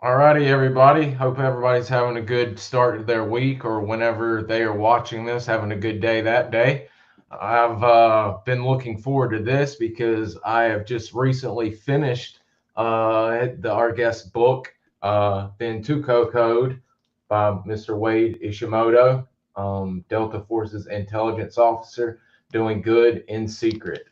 Alrighty, everybody. Hope everybody's having a good start to their week or whenever they are watching this, having a good day that day. I've been looking forward to this because I have just recently finished our guest book, The Intuko Code by Mr. Wade Ishimoto, Delta Forces intelligence officer, doing good in secret.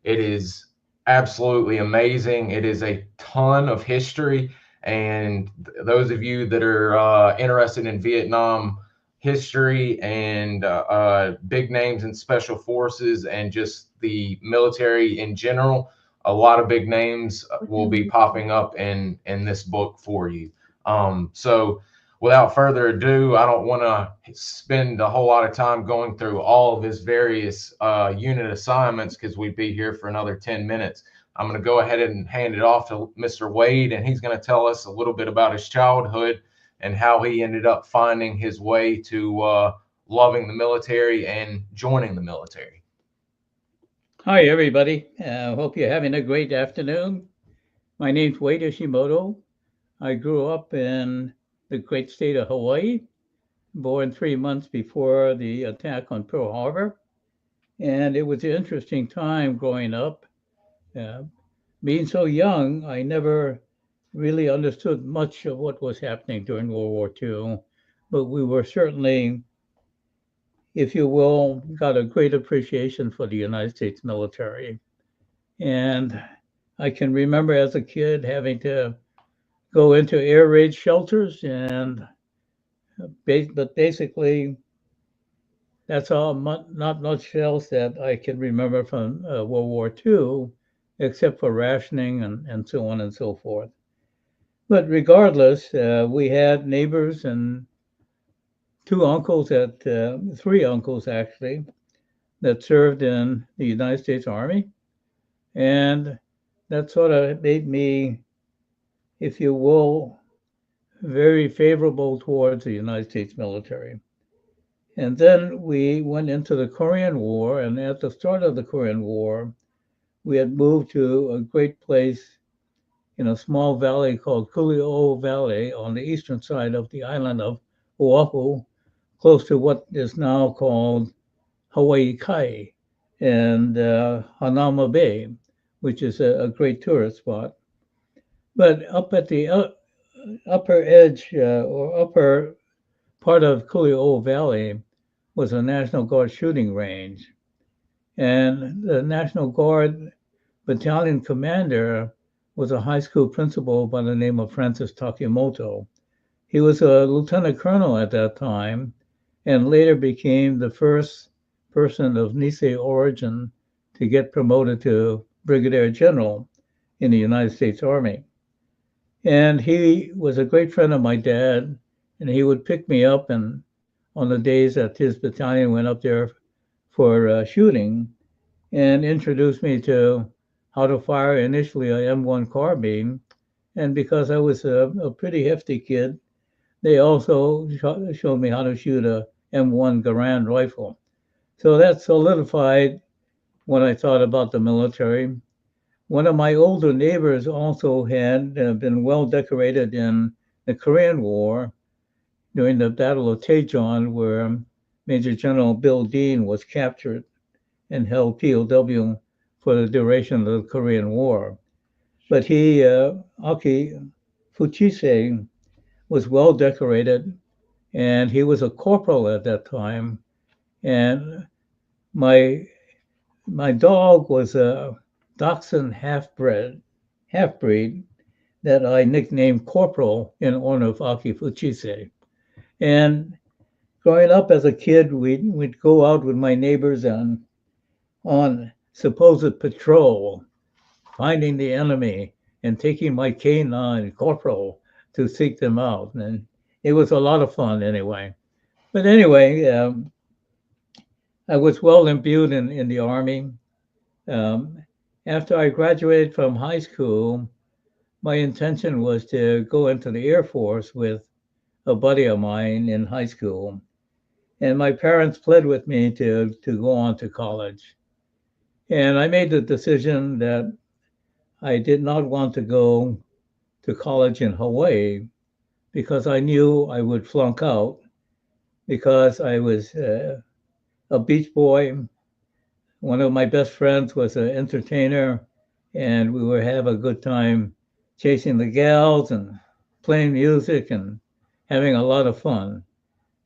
It is absolutely amazing. It is a ton of history, and those of you that are interested in Vietnam history and big names in special forces and just the military in general, a lot of big names will be popping up in this book for you. So without further ado, I don't want to spend a whole lot of time going through all of his various unit assignments because we'd be here for another 10 minutes. I'm going to go ahead and hand it off to Mr. Wade, and he's going to tell us a little bit about his childhood and how he ended up finding his way to loving the military and joining the military. Hi, everybody. Hope you're having a great afternoon. My name's Wade Ishimoto. I grew up in the great state of Hawaii, born 3 months before the attack on Pearl Harbor. And it was an interesting time growing up. Uh, Being so young, I never really understood much of what was happening during World War II, but we were certainly, if you will, got a great appreciation for the United States military. And I can remember as a kid having to go into air raid shelters, and but basically that's all. Not much else that I can remember from World War II, except for rationing and so on and so forth. But regardless, we had neighbors and three uncles actually, that served in the United States Army, and that sort of made me, if you will, very favorable towards the United States military. And then we went into the Korean War, and at the start of the Korean War, we had moved to a great place in a small valley called Kuli'o Valley on the eastern side of the island of Oahu, close to what is now called Hawaii Kai and Hanama Bay, which is a great tourist spot. But up at the upper edge or upper part of Kuli'o Valley was a National Guard shooting range. And the National Guard battalion commander was a high school principal by the name of Francis Takimoto. He was a lieutenant colonel at that time and later became the first person of Nisei origin to get promoted to brigadier general in the United States Army. And he was a great friend of my dad, and he would pick me up and on the days that his battalion went up there for shooting and introduced me to how to fire initially a M1 carbine. And because I was a pretty hefty kid, they also showed me how to shoot a M1 Garand rifle. So that solidified what I thought about the military. One of my older neighbors also had been well decorated in the Korean War during the Battle of Daejeon, where Major General Bill Dean was captured and held POW for the duration of the Korean War. But Aki Fuchise, was well decorated, and he was a corporal at that time. And my my dog was a Dachshund half breed that I nicknamed Corporal in honor of Aki Fuchise. And growing up as a kid, we'd go out with my neighbors on supposed patrol, finding the enemy and taking my canine corporal to seek them out. And it was a lot of fun anyway. But anyway, I was well imbued in the Army. Um, After I graduated from high school, my intention was to go into the Air Force with a buddy of mine in high school. And my parents pled with me to go on to college. And I made the decision that I did not want to go to college in Hawaii because I knew I would flunk out because I was a beach boy. One of my best friends was an entertainer, and we would have a good time chasing the gals and playing music and having a lot of fun.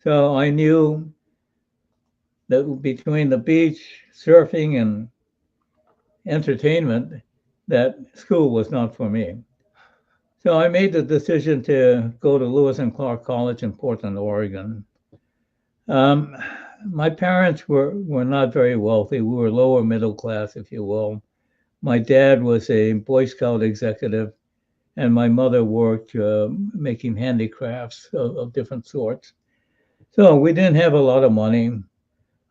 So I knew that between the beach, surfing, and entertainment, that school was not for me. So I made the decision to go to Lewis and Clark College in Portland, Oregon. Um, my parents were not very wealthy. We were lower middle class, if you will. My dad was a Boy Scout executive, and my mother worked making handicrafts of different sorts. So we didn't have a lot of money.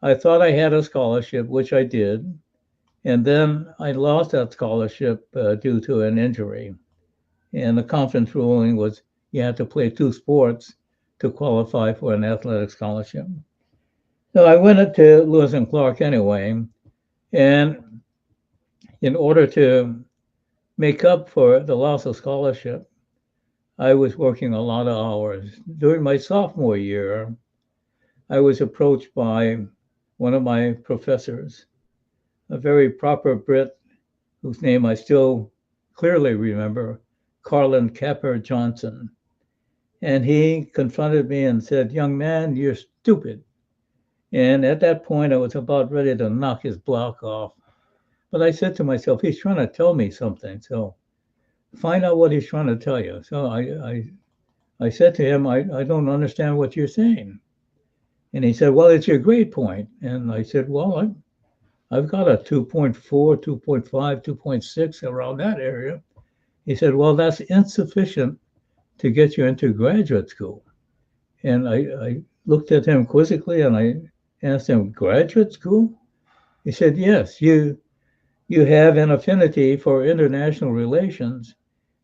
I thought I had a scholarship, which I did, and then I lost that scholarship due to an injury. And the conference ruling was you had to play two sports to qualify for an athletic scholarship. So I went to Lewis and Clark anyway, and in order to make up for the loss of scholarship, I was working a lot of hours. During my sophomore year, I was approached by one of my professors, a very proper Brit whose name I still clearly remember, Carlin Capper Johnson. And he confronted me and said, "Young man, you're stupid." And at that point, I was about ready to knock his block off. But I said to myself, he's trying to tell me something. So find out what he's trying to tell you. So I said to him, I don't understand what you're saying. And he said, well, it's your grade point. And I said, well, I've got a 2.4, 2.5, 2.6 around that area. He said, well, that's insufficient to get you into graduate school. And I looked at him quizzically and I asked him, graduate school? He said, yes, you have an affinity for international relations.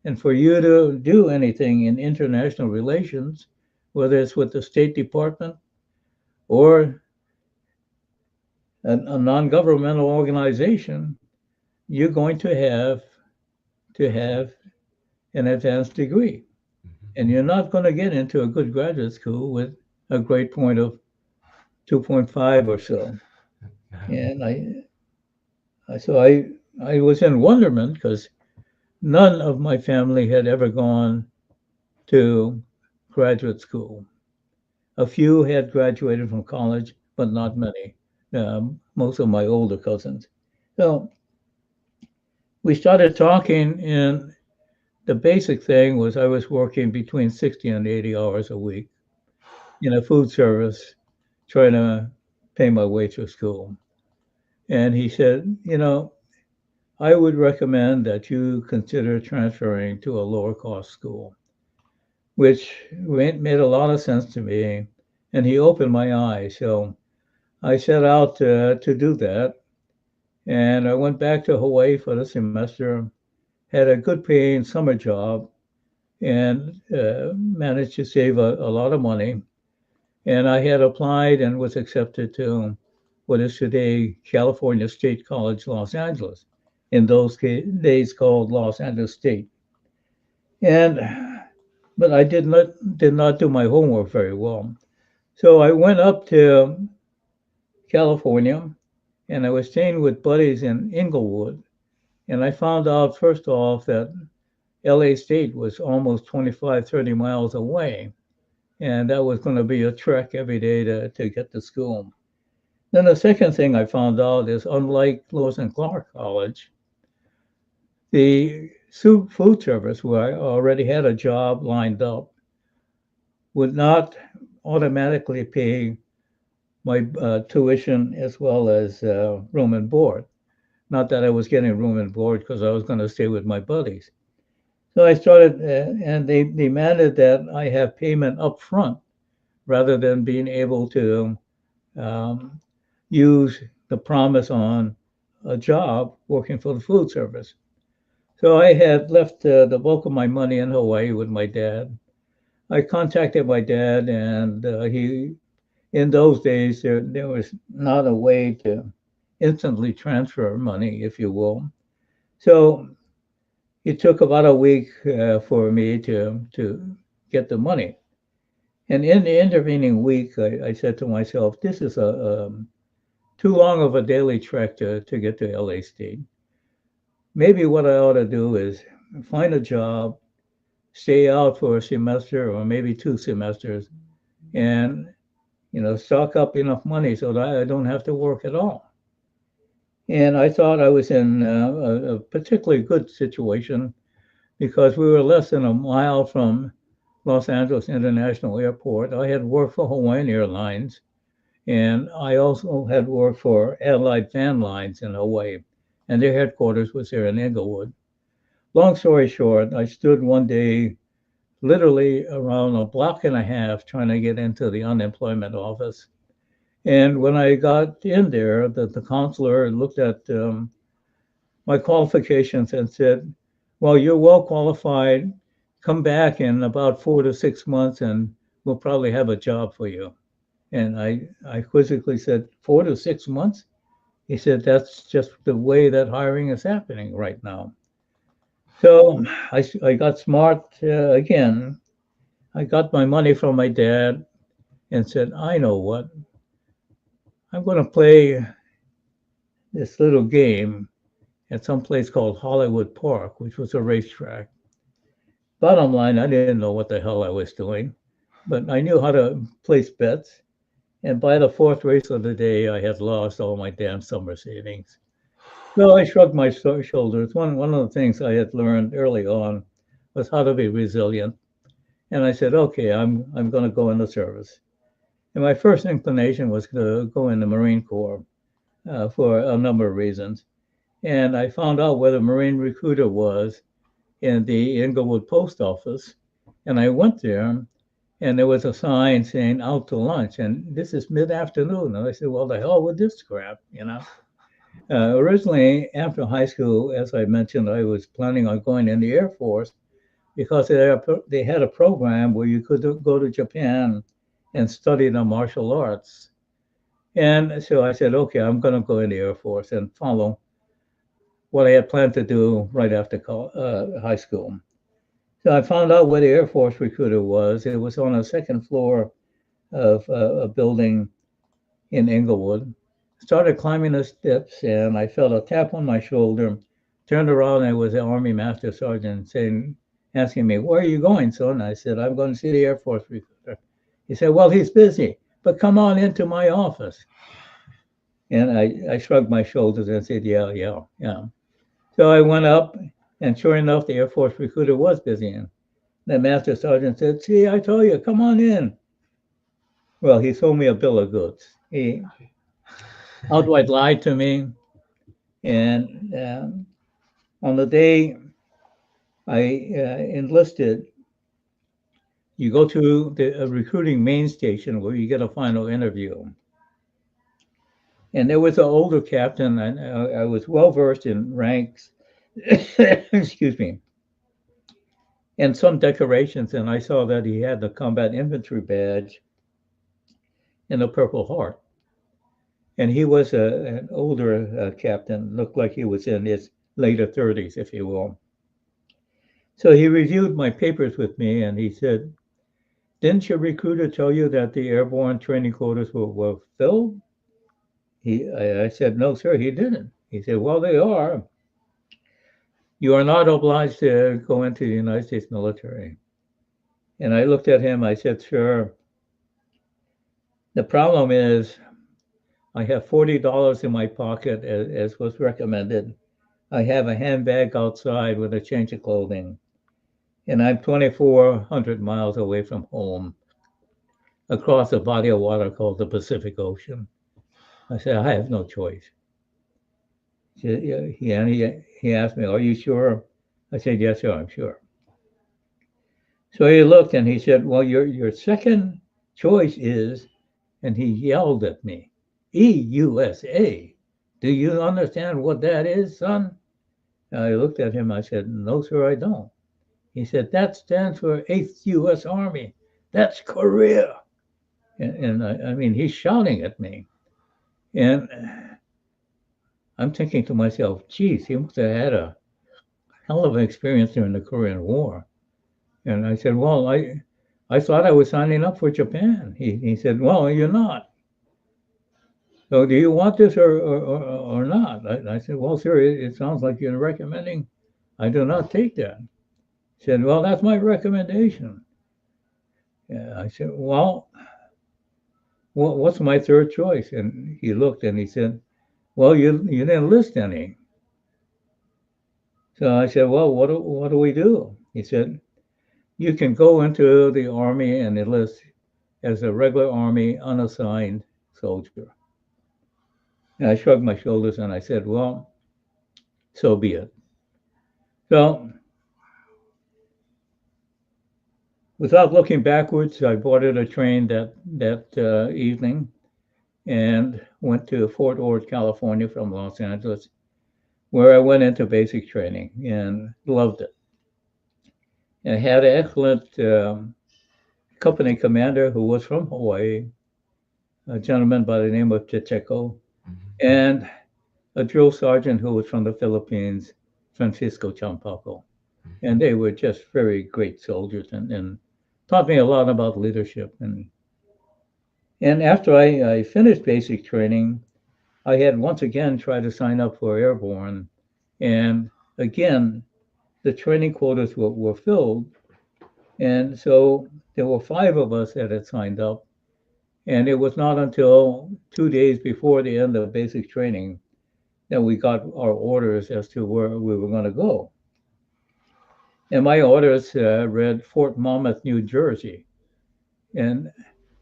And for you to do anything in international relations, whether it's with the State Department or a non-governmental organization, you're going to have an advanced degree. And you're not going to get into a good graduate school with a grade point of 2.5 or so. And I was in wonderment because none of my family had ever gone to graduate school. A few had graduated from college, but not many. Most of my older cousins. So we started talking, and the basic thing was I was working between 60 and 80 hours a week in a food service, trying to pay my way through school. And he said, I would recommend that you consider transferring to a lower cost school, which made a lot of sense to me. And he opened my eyes. So I set out to do that. And I went back to Hawaii for the semester, had a good paying summer job, and managed to save a lot of money. And I had applied and was accepted to what is today California State College, Los Angeles, in those days called Los Angeles State. But I did not do my homework very well. So I went up to California, and I was staying with buddies in Inglewood. And I found out, first off, that LA State was almost 25, 30 miles away. And that was going to be a trek every day to get to school. Then the second thing I found out is, unlike Lewis and Clark College, the food service, where I already had a job lined up, would not automatically pay my tuition as well as room and board. Not that I was getting room and board because I was going to stay with my buddies. So I started, and they demanded that I have payment up front rather than being able to use the promise on a job working for the food service. So I had left the bulk of my money in Hawaii with my dad. I contacted my dad, and in those days, there was not a way to instantly transfer money, if you will. So it took about a week for me to get the money. And in the intervening week, I said to myself, this is too long of a daily trek to get to LA State. Maybe what I ought to do is find a job, stay out for a semester or maybe 2 semesters, and stock up enough money so that I don't have to work at all. And I thought I was in a particularly good situation because we were less than a mile from Los Angeles International Airport. I had worked for Hawaiian Airlines, and I also had worked for Allied Fan Lines in Hawaii, and their headquarters was there in Inglewood. Long story short, I stood one day literally around a block and a half trying to get into the unemployment office. And when I got in there, the counselor looked at my qualifications and said, well, you're well qualified. Come back in about 4 to 6 months and we'll probably have a job for you. And I quizzically said, 4 to 6 months? He said, that's just the way that hiring is happening right now. So I got smart again. I got my money from my dad and said, I know what, I'm going to play this little game at some place called Hollywood Park, which was a racetrack. Bottom line, I didn't know what the hell I was doing, but I knew how to place bets. And by the fourth race of the day, I had lost all my damn summer savings. So I shrugged my shoulders. One of the things I had learned early on was how to be resilient. And I said, okay, I'm going to go in the service. And my first inclination was to go in the Marine Corps for a number of reasons. And I found out where the Marine recruiter was in the Inglewood post office. And I went there, and there was a sign saying out to lunch. And this is mid-afternoon. And I said, well, the hell with this crap, Originally, after high school, as I mentioned, I was planning on going in the Air Force because they had a program where you could go to Japan and study the martial arts. And so I said, okay, I'm going to go in the Air Force and follow what I had planned to do right after high school. So I found out where the Air Force recruiter was. It was on the second floor of a building in Inglewood. Started climbing the steps, and I felt a tap on my shoulder. Turned around, and it was the Army Master Sergeant asking me, where are you going, son? I said, I'm going to see the Air Force recruiter. He said, well, he's busy, but come on into my office. And I shrugged my shoulders and said, yeah. So I went up, and sure enough, the Air Force recruiter was busy. And the Master Sergeant said, see, I told you, come on in. Well, he sold me a bill of goods. He outright lied to me. And on the day I enlisted, you go to the recruiting main station where you get a final interview. And there was an older captain, and I was well versed in ranks, excuse me, and some decorations. And I saw that he had the combat infantry badge and a Purple Heart. And he was an older captain, looked like he was in his later 30s, if you will. So he reviewed my papers with me, and he said, didn't your recruiter tell you that the airborne training quotas were filled? I said, no, sir, he didn't. He said, well, they are. You are not obliged to go into the United States military. And I looked at him, I said, sure. The problem is I have $40 in my pocket, as was recommended. I have a handbag outside with a change of clothing. And I'm 2,400 miles away from home, across a body of water called the Pacific Ocean. I said, I have no choice. He asked me, are you sure? I said, yes, sir, I'm sure. So he looked and he said, well, your second choice is, and he yelled at me, EUSA. Do you understand what that is, son? And I looked at him, I said, no, sir, I don't. He said, that stands for 8th U.S. Army. That's Korea. And I mean, he's shouting at me. And I'm thinking to myself, geez, he must have had a hell of an experience during the Korean War. And I said, well, I thought I was signing up for Japan. He said, well, you're not. So do you want this or not? I said, well, sir, it sounds like you're recommending I do not take that. He said, well, that's my recommendation. Yeah, I said, well, what's my third choice? And he looked and he said, well, you didn't list any. So I said, well, what do we do? He said, you can go into the Army and enlist as a regular Army unassigned soldier. And I shrugged my shoulders and I said, well, so be it. So without looking backwards, I boarded a train that evening and went to Fort Ord, California from Los Angeles, where I went into basic training and loved it. I had an excellent company commander who was from Hawaii, a gentleman by the name of Chicheko, and a drill sergeant who was from the Philippines, Francisco Champaco. And they were just very great soldiers and taught me a lot about leadership. And after I finished basic training, I had once again tried to sign up for Airborne. And again, the training quotas were filled. And so there were 5 of us that had signed up. And it was not until 2 days before the end of basic training that we got our orders as to where we were going to go. And my orders read Fort Monmouth, New Jersey. And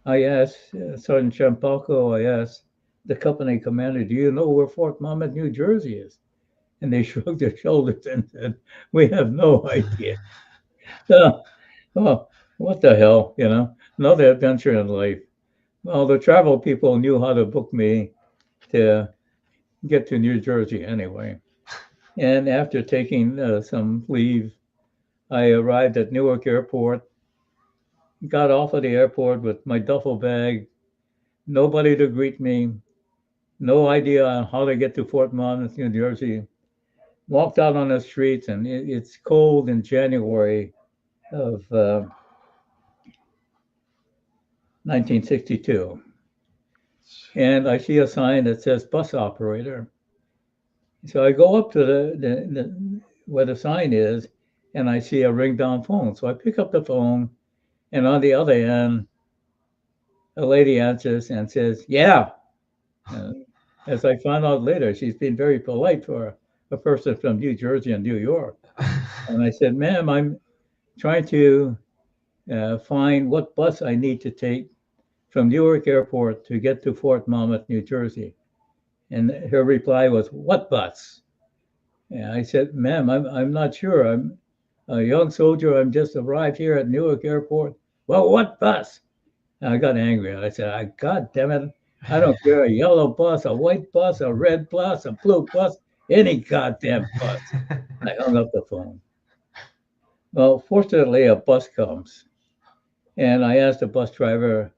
I asked Sergeant Champalco, I asked the company commander, do you know where Fort Monmouth, New Jersey is? And they shrugged their shoulders and said, we have no idea. So, oh, what the hell, another adventure in life. Well, the travel people knew how to book me to get to New Jersey anyway. And after taking some leave, I arrived at Newark Airport, got off of the airport with my duffel bag, nobody to greet me, no idea on how to get to Fort Monmouth, New Jersey. Walked out on the streets, and it's cold in January of 1962. And I see a sign that says bus operator. So I go up to the where the sign is, and I see a ring down phone. So I pick up the phone, and on the other end, a lady answers and says, yeah. As I found out later, she's been very polite for a person from New Jersey and New York. And I said, ma'am, I'm trying to find what bus I need to take from Newark Airport to get to Fort Monmouth, New Jersey. And her reply was, what bus? And I said, ma'am, I'm not sure. I'm a young soldier. I'm just arrived here at Newark Airport. Well, what bus? And I got angry. I said, God damn it. I don't care, a yellow bus, a white bus, a red bus, a blue bus, any goddamn bus. I hung up the phone. Well, fortunately, a bus comes. And I asked the bus driver,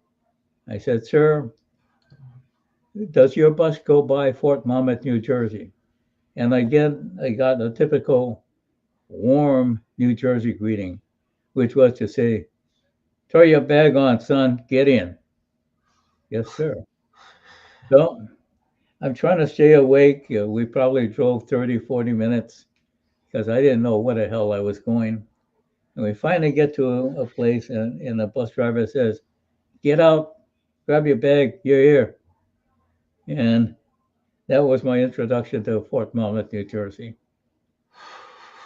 I said, sir, does your bus go by Fort Monmouth, New Jersey? And again, I got a typical warm New Jersey greeting, which was to say, throw your bag on, son, get in. Yes, sir. So I'm trying to stay awake. We probably drove 30, 40 minutes because I didn't know where the hell I was going. And we finally get to a place, and the bus driver says, get out, grab your bag, you're here. And that was my introduction to Fort Monmouth, New Jersey.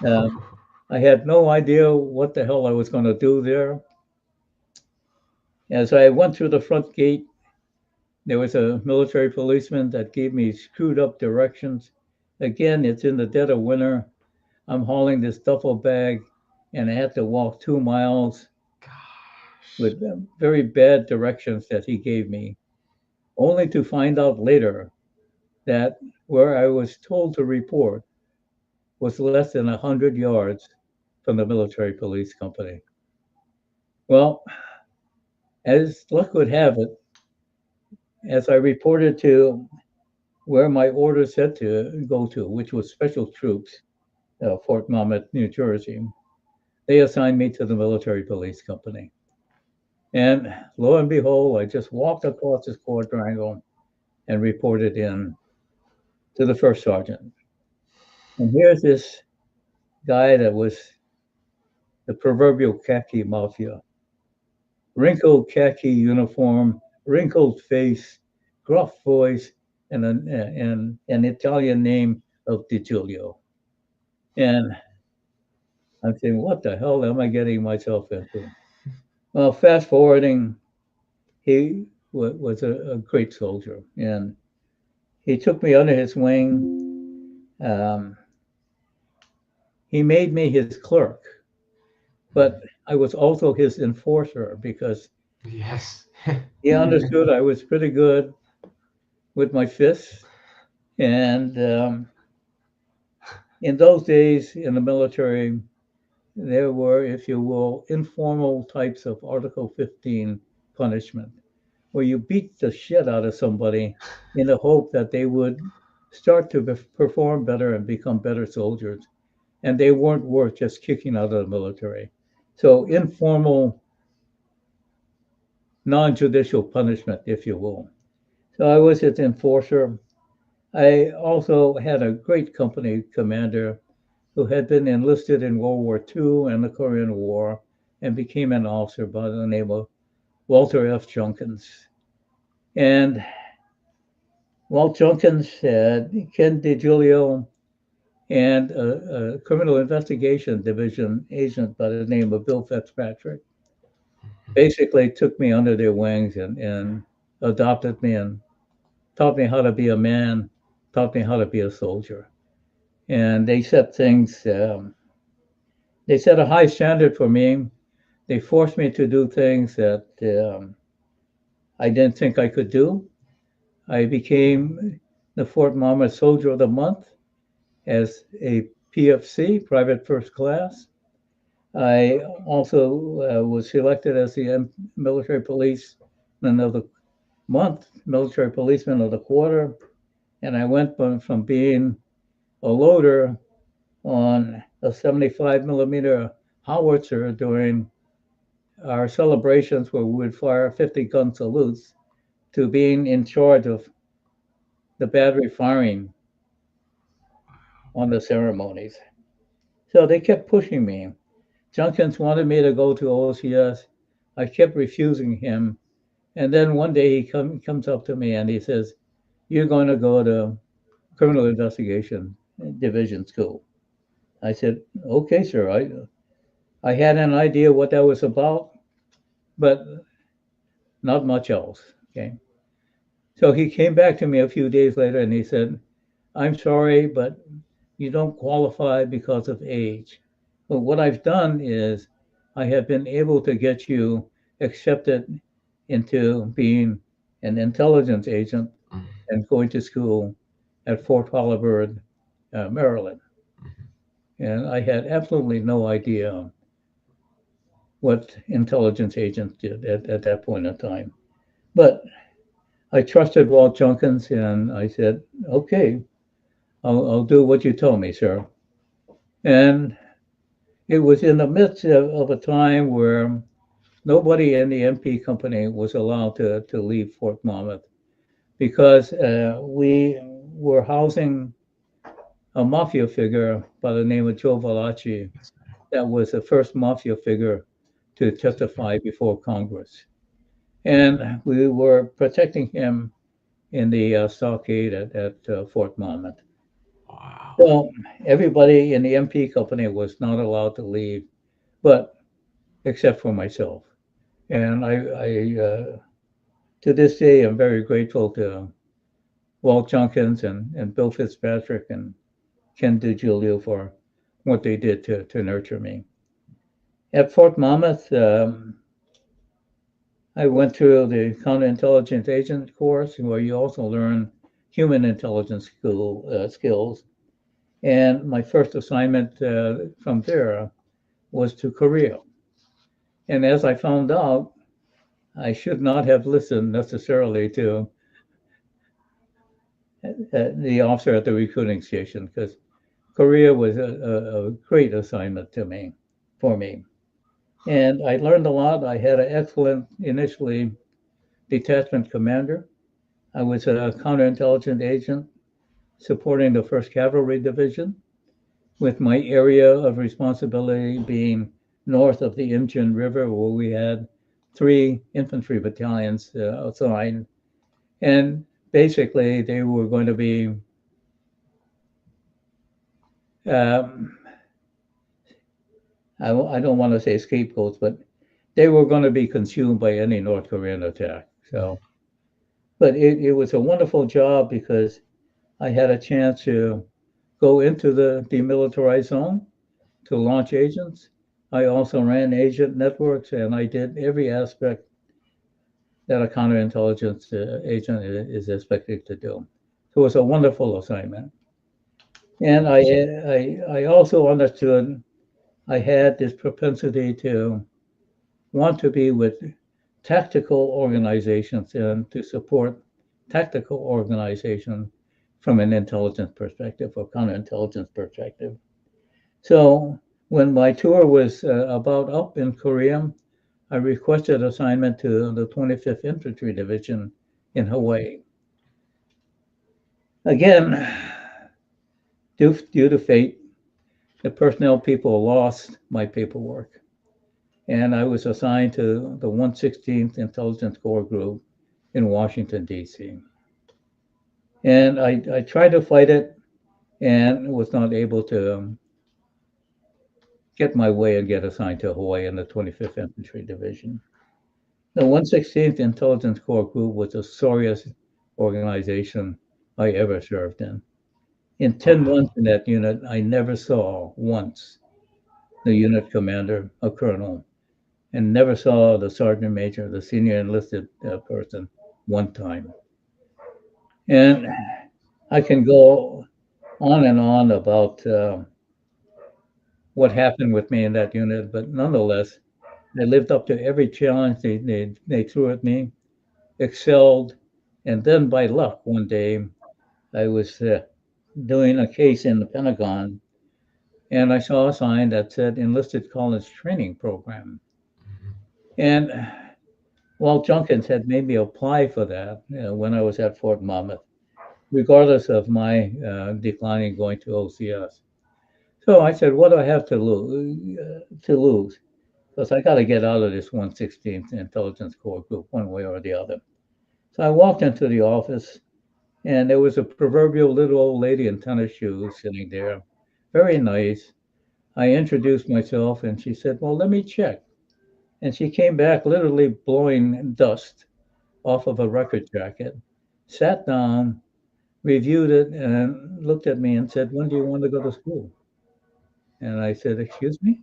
I had no idea what the hell I was going to do there. As I went through the front gate, there was a military policeman that gave me screwed up directions. Again, it's in the dead of winter. I'm hauling this duffel bag, and I had to walk 2 miles with very bad directions that he gave me, only to find out later that where I was told to report was less than 100 yards from the military police company. Well, as luck would have it, as I reported to where my order said to go to, which was special troops, Fort Monmouth, New Jersey. They assigned me to the military police company. And lo and behold, I just walked across this quadrangle and reported in to the first sergeant. And here's this guy that was the proverbial khaki mafia. Wrinkled khaki uniform, wrinkled face, gruff voice, and an Italian name of Di Giulio. And I'm saying, what the hell am I getting myself into? Well, fast forwarding, he was a great soldier, and he took me under his wing. He made me his clerk, but I was also his enforcer because Yes. he understood I was pretty good with my fists. And in those days in the military, there were, if you will, informal types of Article 15 punishment, where you beat the shit out of somebody in the hope that they would start to perform better and become better soldiers. And they weren't worth just kicking out of the military. So informal, non-judicial punishment, if you will. So I was his enforcer. I also had a great company commander who had been enlisted in World War II and the Korean War and became an officer by the name of Walter F. Junkins. And Walt Junkins had Ken DiGiulio and a criminal investigation division agent by the name of Bill Fitzpatrick basically took me under their wings and adopted me and taught me how to be a man, taught me how to be a soldier. And they set things, they set a high standard for me. They forced me to do things that I didn't think I could do. I became the Fort Monmouth Soldier of the Month as a PFC, Private First Class. I also was selected as the Military Policeman of the Month, Military Policeman of the Quarter, and I went from being a loader on a 75 millimeter howitzer during our celebrations where we would fire 50 gun salutes to being in charge of the battery firing on the ceremonies. So they kept pushing me. Junkins wanted me to go to OCS. I kept refusing him. And then one day he comes up to me and he says, "You're going to go to Criminal Investigation Division School." I said, "Okay, sir." I had an idea what that was about, but not much else. Okay. So he came back to me a few days later and he said, "I'm sorry, but you don't qualify because of age. But what I've done is I have been able to get you accepted into being an intelligence agent and going to school at Fort Holabird, Maryland." And I had absolutely no idea what intelligence agents did at that point in time. But I trusted Walt Junkins and I said, "Okay, I'll do what you told me, sir." And it was in the midst of a time where nobody in the MP company was allowed to leave Fort Monmouth because we were housing a mafia figure by the name of Joe Valachi. That was the first mafia figure to testify before Congress. And we were protecting him in the stockade at Fort Monmouth. Wow. So everybody in the MP company was not allowed to leave, but except for myself. And I to this day, I'm very grateful to Walt Junkins and Bill Fitzpatrick and Ken DiGiulio for what they did to nurture me. At Fort Monmouth, I went through the Counter-Intelligence Agent course, where you also learn human intelligence skills. And my first assignment from there was to Korea. And as I found out, I should not have listened necessarily to the officer at the recruiting station because Korea was a great assignment for me. And I learned a lot. I had an excellent, initially, detachment commander. I was a counterintelligence agent supporting the 1st Cavalry Division, with my area of responsibility being north of the Imjin River, where we had 3 infantry battalions assigned. And basically, they were going to be I don't want to say scapegoats, but they were going to be consumed by any North Korean attack. So, but it was a wonderful job because I had a chance to go into the demilitarized zone to launch agents. I also ran agent networks, and I did every aspect that a counterintelligence agent is expected to do. So it was a wonderful assignment. And I also understood I had this propensity to want to be with tactical organizations and to support tactical organization from an intelligence perspective or counterintelligence perspective. So when my tour was about up in Korea, I requested assignment to the 25th Infantry Division in Hawaii. Again, due to fate, the personnel people lost my paperwork. And I was assigned to the 116th Intelligence Corps Group in Washington, D.C. And I tried to fight it and was not able to get my way and get assigned to Hawaii in the 25th Infantry Division. The 116th Intelligence Corps Group was the sorriest organization I ever served in. In 10 months in that unit, I never saw once the unit commander, a colonel, and never saw the sergeant major, the senior enlisted person, one time. And I can go on and on about what happened with me in that unit, but nonetheless, I lived up to every challenge they threw at me, excelled, and then by luck, one day, I was doing a case in the Pentagon, and I saw a sign that said Enlisted College Training Program. And Walt Junkins had made me apply for that when I was at Fort Monmouth, regardless of my declining going to OCS. So I said, what do I have to lose? Because I got to get out of this 116th Intelligence Corps Group one way or the other. So I walked into the office, and there was a proverbial little old lady in tennis shoes sitting there, very nice. I introduced myself, and she said, well, let me check. And she came back literally blowing dust off of a record jacket, sat down, reviewed it, and looked at me and said, when do you want to go to school? And I said, excuse me?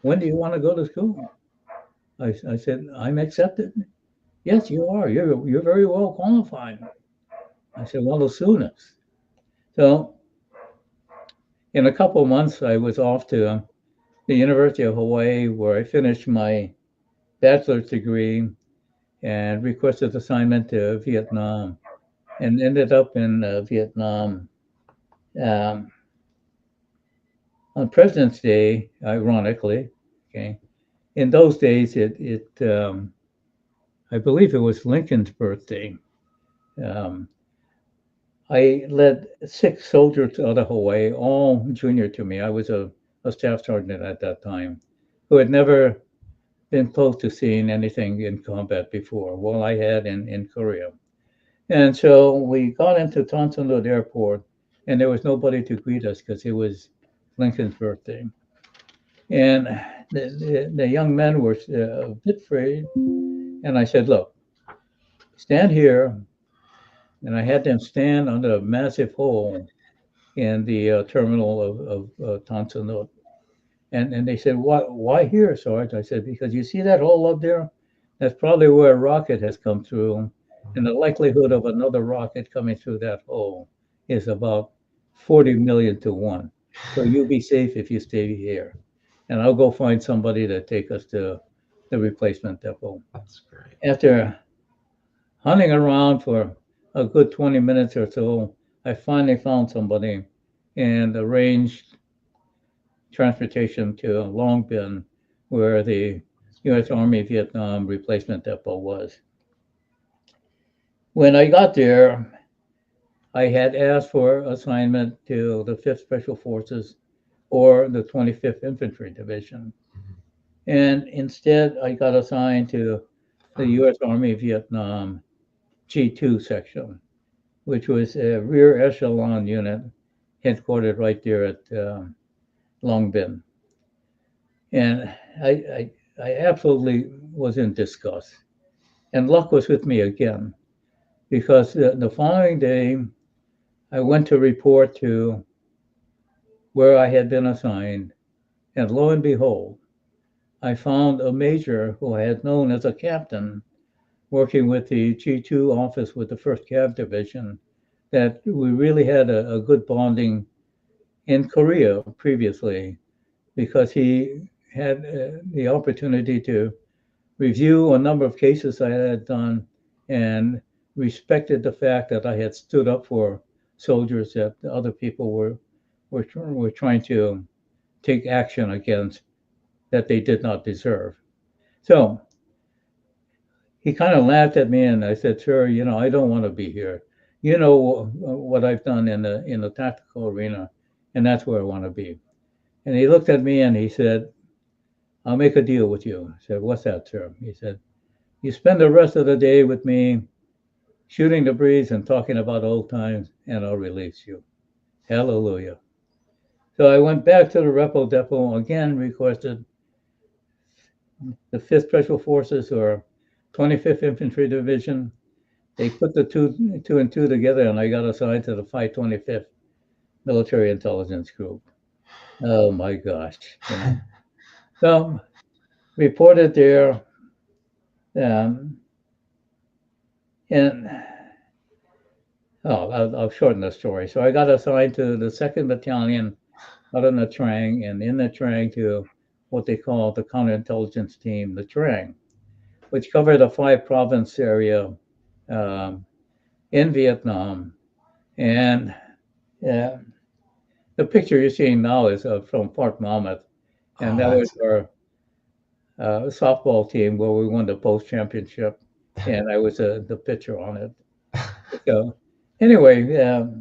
When do you want to go to school? I said, I'm accepted. Yes, you are. You're very well qualified. I said, well, as soon as. So in a couple of months, I was off to the University of Hawaii, where I finished my bachelor's degree and requested assignment to Vietnam, and ended up in Vietnam on President's Day, ironically. Okay, in those days, I believe it was Lincoln's birthday. I led 6 soldiers out of Hawaii, all junior to me. I was a staff sergeant at that time, who had never been close to seeing anything in combat before. Well, I had in Korea. And so we got into Tan Son Nhut Airport, and there was nobody to greet us because it was Lincoln's birthday. And the young men were a bit afraid. And I said, look, stand here. And I had them stand under a massive hole in the terminal of Tan Son Nhut. And they said, why here, Sarge? I said, because you see that hole up there? That's probably where a rocket has come through. And the likelihood of another rocket coming through that hole is about 40 million to 1. So you'll be safe if you stay here. And I'll go find somebody to take us to the replacement depot. That's great. After hunting around for a good 20 minutes or so, I finally found somebody and arranged transportation to Long Binh, where the U.S. Army Vietnam replacement depot was. When I got there, I had asked for assignment to the 5th Special Forces or the 25th Infantry Division. And instead, I got assigned to the U.S. Army Vietnam G2 section, which was a rear echelon unit headquartered right there at Long Binh. And I absolutely was in disgust. And luck was with me again, because the following day, I went to report to where I had been assigned. And lo and behold, I found a major who I had known as a captain working with the G2 office with the 1st Cav Division, that we really had a good bonding in Korea previously, because he had the opportunity to review a number of cases I had done and respected the fact that I had stood up for soldiers that other people were trying to take action against that they did not deserve. So he kind of laughed at me, and I said, "Sir, I don't want to be here. You know what I've done in the tactical arena, and that's where I want to be." And he looked at me and he said, "I'll make a deal with you." I said, "What's that, sir?" He said, "You spend the rest of the day with me shooting the breeze and talking about old times, and I'll release you." Hallelujah. So I went back to the repo depot again, requested the 5th Special Forces or 25th Infantry Division. They put the two and two together, and I got assigned to the 525th Military Intelligence Group. Oh my gosh. So reported there, and I'll shorten the story. So I got assigned to the 2nd Battalion out of Nha Trang, and in Nha Trang to what they call the Counter-Intelligence Team, Nha Trang, which covered a 5-province area in Vietnam. And the picture you're seeing now is from Fort Monmouth, and that was our softball team where we won the post championship, and I was the pitcher on it. So anyway,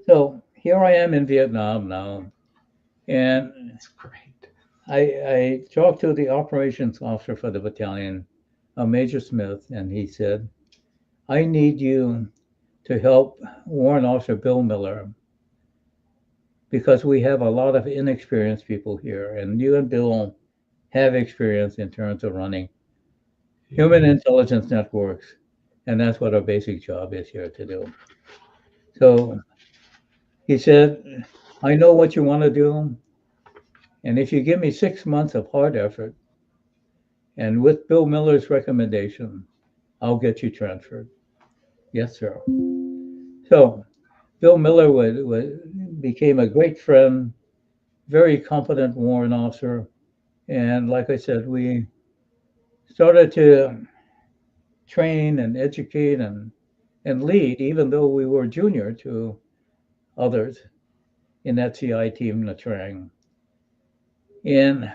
so here I am in Vietnam now, and That's great. I talked to the operations officer for the battalion, Major Smith, and he said, "I need you to help Warrant Officer Bill Miller, because we have a lot of inexperienced people here, and you and Bill have experience in terms of running human intelligence networks, and that's what our basic job is here to do." So he said, "I know what you want to do, and if you give me 6 months of hard effort, and with Bill Miller's recommendation, I'll get you transferred." Yes, sir. So Bill Miller became a great friend, very competent warrant officer. And like I said, we started to train and educate and lead, even though we were junior to others in that CI team, Nha Trang, in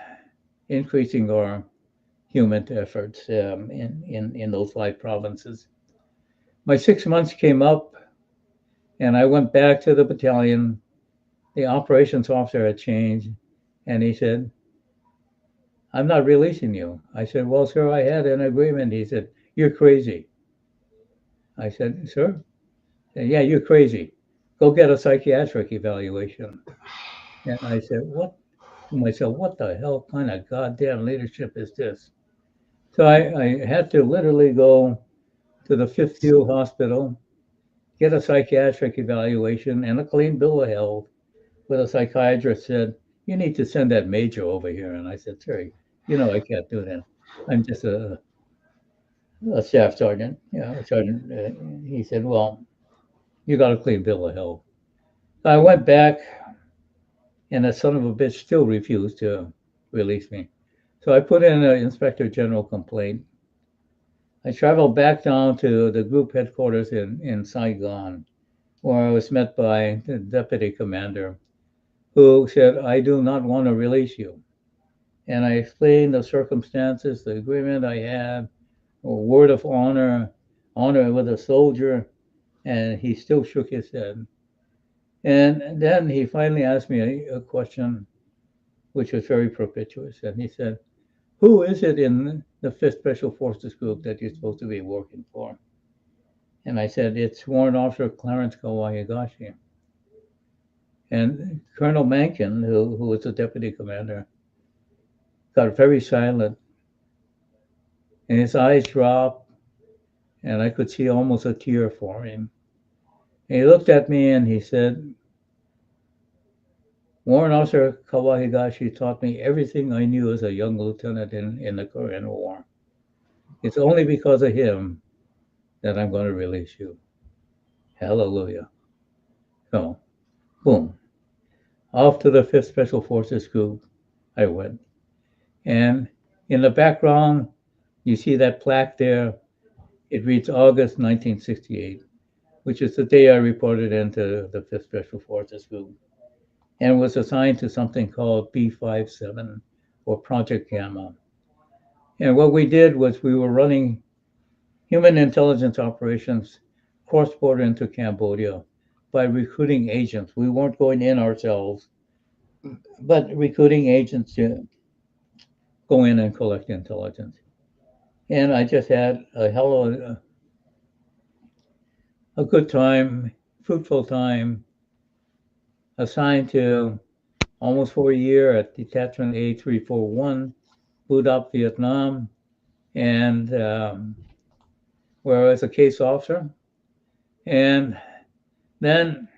increasing our Humint efforts in those 5 provinces. My 6 months came up, and I went back to the battalion. The operations officer had changed, and he said, "I'm not releasing you." I said, "Well, sir, I had an agreement." He said, "You're crazy." I said, "Sir?" "Yeah, you're crazy. Go get a psychiatric evaluation." And I said, "What?" To myself, what the hell kind of goddamn leadership is this? So I had to literally go to the Fifth Field Hospital, get a psychiatric evaluation and a clean bill of health, where the psychiatrist said, "You need to send that major over here." And I said, "Sir, I can't do that. I'm just a staff sergeant." Sergeant. He said, "Well, you got a clean bill of health." I went back, and that son of a bitch still refused to release me. So I put in an inspector general complaint. I traveled back down to the group headquarters in Saigon, where I was met by the deputy commander. who said, I do not want to release you. And I explained the circumstances, the agreement I had, a word of honor, honor with a soldier, and he still shook his head. And then he finally asked me a question which was very propitious. And he said, who is it in the 5th Special Forces Group that you're supposed to be working for? And I said, it's Warrant Officer Clarence Kawahigashi. And Colonel Mankin, who was the deputy commander, got very silent. And his eyes dropped, and I could see almost a tear forming. And he looked at me and he said, Warrant Officer Kawahigashi taught me everything I knew as a young lieutenant in the Korean War. It's only because of him that I'm going to release you. Hallelujah. So, boom. Off to the 5th Special Forces Group I went. And in the background, you see that plaque there. It reads August 1968, which is the day I reported into the 5th Special Forces Group, and was assigned to something called B57 or Project Gamma. And what we did was we were running human intelligence operations cross-border into Cambodia by recruiting agents. We weren't going in ourselves, but recruiting agents to go in and collect intelligence. And I just had a hell of a good time, fruitful time, assigned to almost for a year at Detachment A341, Boot Up, Vietnam, and where I was a case officer. And then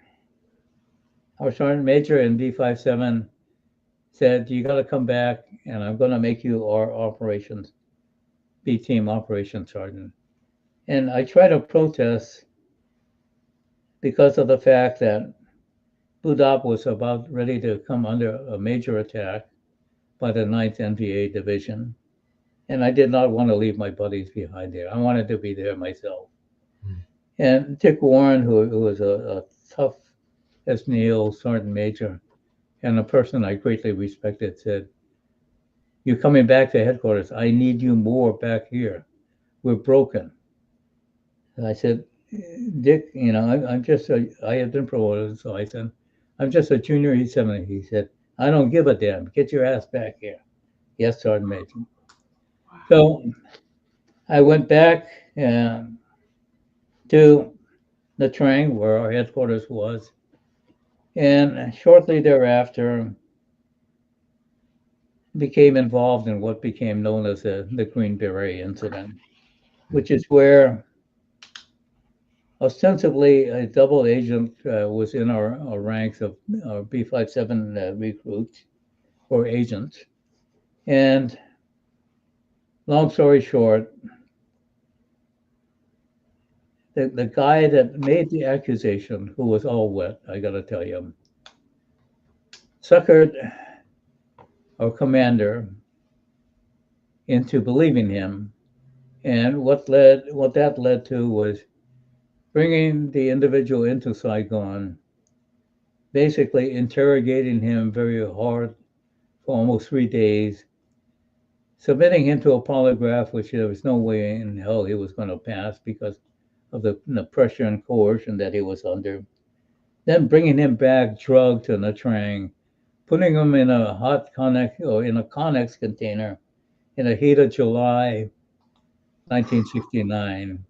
our sergeant major in B57 said, you got to come back and I'm going to make you our operations, B team operations sergeant. And I tried to protest because of the fact that Budap was about ready to come under a major attack by the 9th NVA Division. And I did not want to leave my buddies behind there. I wanted to be there myself. And Dick Warren, who was a tough as nails sergeant major and a person I greatly respected, said, you're coming back to headquarters. I need you more back here. We're broken. And I said, Dick, you know, I have been promoted. So I said, I'm just a junior E7. He said, I don't give a damn. Get your ass back here. Yes, Sergeant Major. So I went back to Nha Trang, where our headquarters was. And shortly thereafter, became involved in what became known as the Green Beret incident, which is where ostensibly a double agent was in our ranks of our B57 recruits or agents. And long story short, the guy that made the accusation, who was all wet, I got to tell you, suckered our commander into believing him. And what that led to was bringing the individual into Saigon, basically interrogating him very hard for almost 3 days, submitting him to a polygraph, which there was no way in hell he was going to pass because of the pressure and coercion that he was under. Then bringing him back drugged to Nha Trang, putting him in a hot Connex or in a Connex container in the heat of July 1969,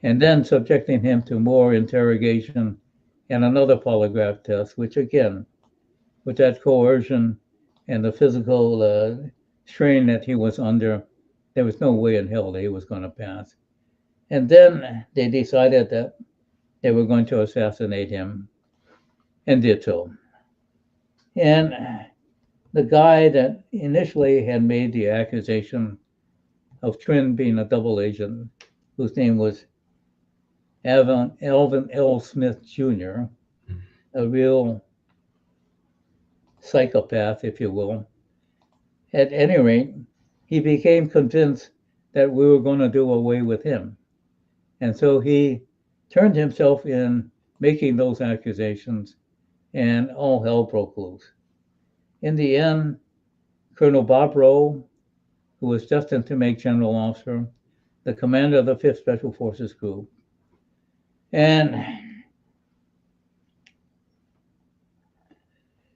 and then subjecting him to more interrogation and another polygraph test, which again, with that coercion and the physical strain that he was under, there was no way in hell that he was going to pass. And then they decided that they were going to assassinate him, and did so. And the guy that initially had made the accusation of Trin being a double agent, whose name was Alvin L. Smith Jr., a real psychopath, if you will. At any rate, he became convinced that we were going to do away with him. And so he turned himself in making those accusations and all hell broke loose. In the end, Colonel Bob Rowe, who was destined to make general officer, the commander of the 5th Special Forces Group, and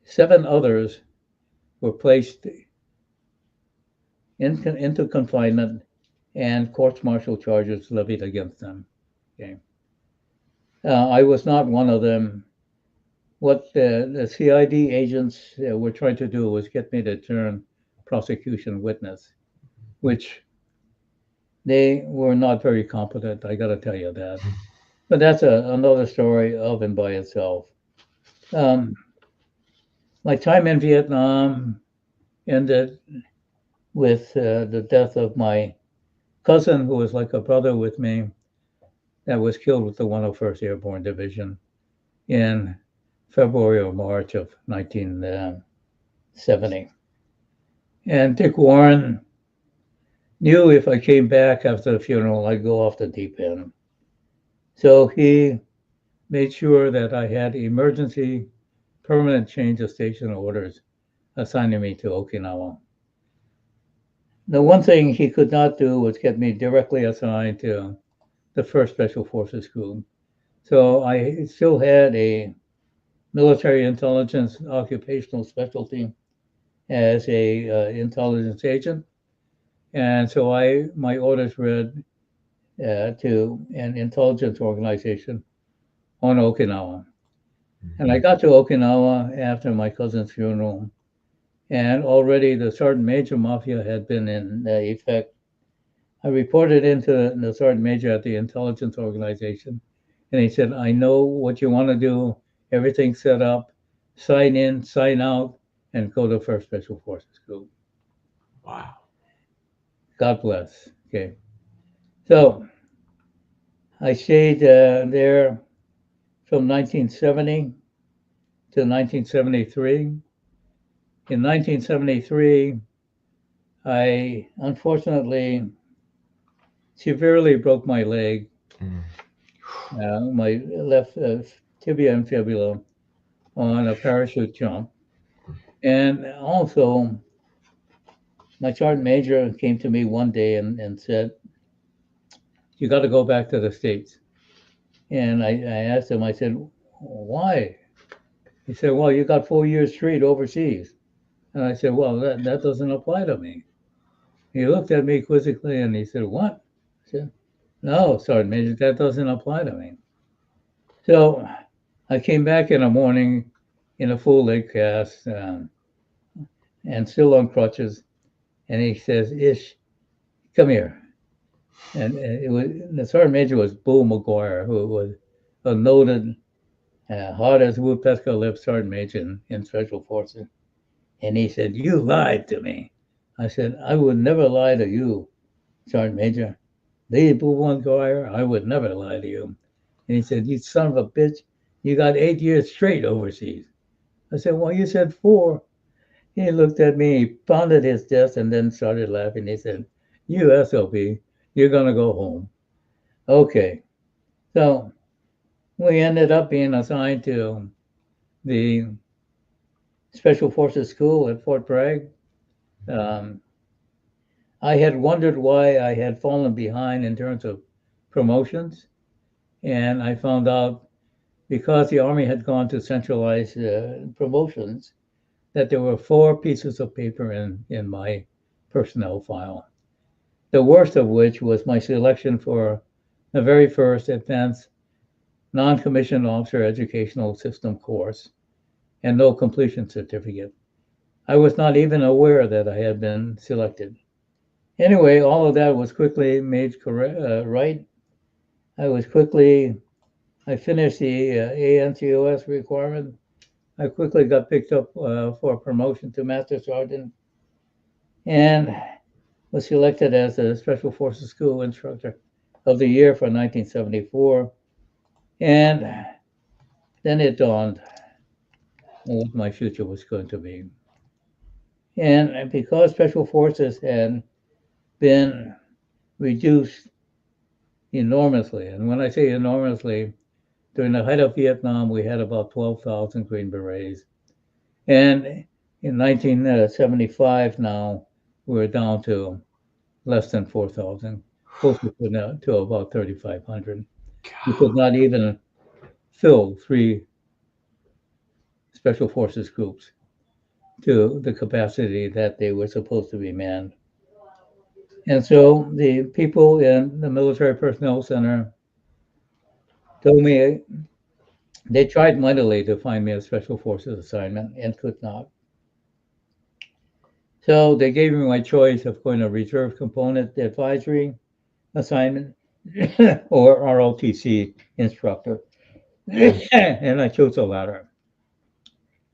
7 others were placed into confinement and court-martial charges levied against them. Okay. I was not one of them. What the CID agents were trying to do was get me to turn prosecution witness, which they were not very competent, I got to tell you that. But that's another story of and by itself. My time in Vietnam ended with the death of my cousin, who was like a brother with me, that was killed with the 101st Airborne Division in February or March of 1970. And Dick Warren knew if I came back after the funeral, I'd go off the deep end. So he made sure that I had emergency permanent change of station orders assigning me to Okinawa. The one thing he could not do was get me directly assigned to the 1st Special Forces Group. So I still had a military intelligence occupational specialty as a intelligence agent. And so my orders read to an intelligence organization on Okinawa. And I got to Okinawa after my cousin's funeral, and already the Sergeant Major Mafia had been in effect. I reported into the Sergeant Major at the intelligence organization, and he said, I know what you want to do, everything's set up, sign in, sign out, and go to 1st Special Forces Group. Wow. God bless. Okay. So I stayed there from 1970 to 1973. In 1973, I unfortunately severely broke my leg, my left tibia and fibula, on a parachute jump. And also, my sergeant major came to me one day and said, you got to go back to the States. And I asked him, I said, why? He said, well, you got 4 years straight overseas. And I said, well, that doesn't apply to me. He looked at me quizzically and he said, what? I said, no, Sergeant Major, that doesn't apply to me. So I came back in the morning in a full leg cast and still on crutches. And he says, Ish, come here. And the Sergeant Major was Bull McGuire, who was a noted, hard as wood pesca lip Sergeant Major in Special Forces. And he said, you lied to me. I said, I would never lie to you, Sergeant Major. Lady Bull McGuire, I would never lie to you. And he said, you son of a bitch, you got 8 years straight overseas. I said, well, you said 4. He looked at me, he pounded his chest, and then started laughing. He said, you SOB, you're going to go home. Okay. So we ended up being assigned to the Special Forces School at Fort Bragg. I had wondered why I had fallen behind in terms of promotions. And I found out because the Army had gone to centralized promotions, that there were 4 pieces of paper in my personnel file. The worst of which was my selection for the very first advanced non-commissioned officer educational system course and no completion certificate. I was not even aware that I had been selected. Anyway, all of that was quickly made right. I finished the ANCOS requirement. I quickly got picked up for promotion to Master Sergeant and was selected as a Special Forces School Instructor of the Year for 1974. And then it dawned on what my future was going to be. And because Special Forces had been reduced enormously, and when I say enormously, During the height of Vietnam, we had about 12,000 Green Berets. And in 1975 now, we're down to less than 4,000, closer to about 3,500. We could not even fill 3 Special Forces groups to the capacity that they were supposed to be manned. And so the people in the Military Personnel Center told me they tried mightily to find me a Special Forces assignment and could not. So they gave me my choice of going to Reserve Component Advisory assignment or ROTC instructor. And I chose the latter.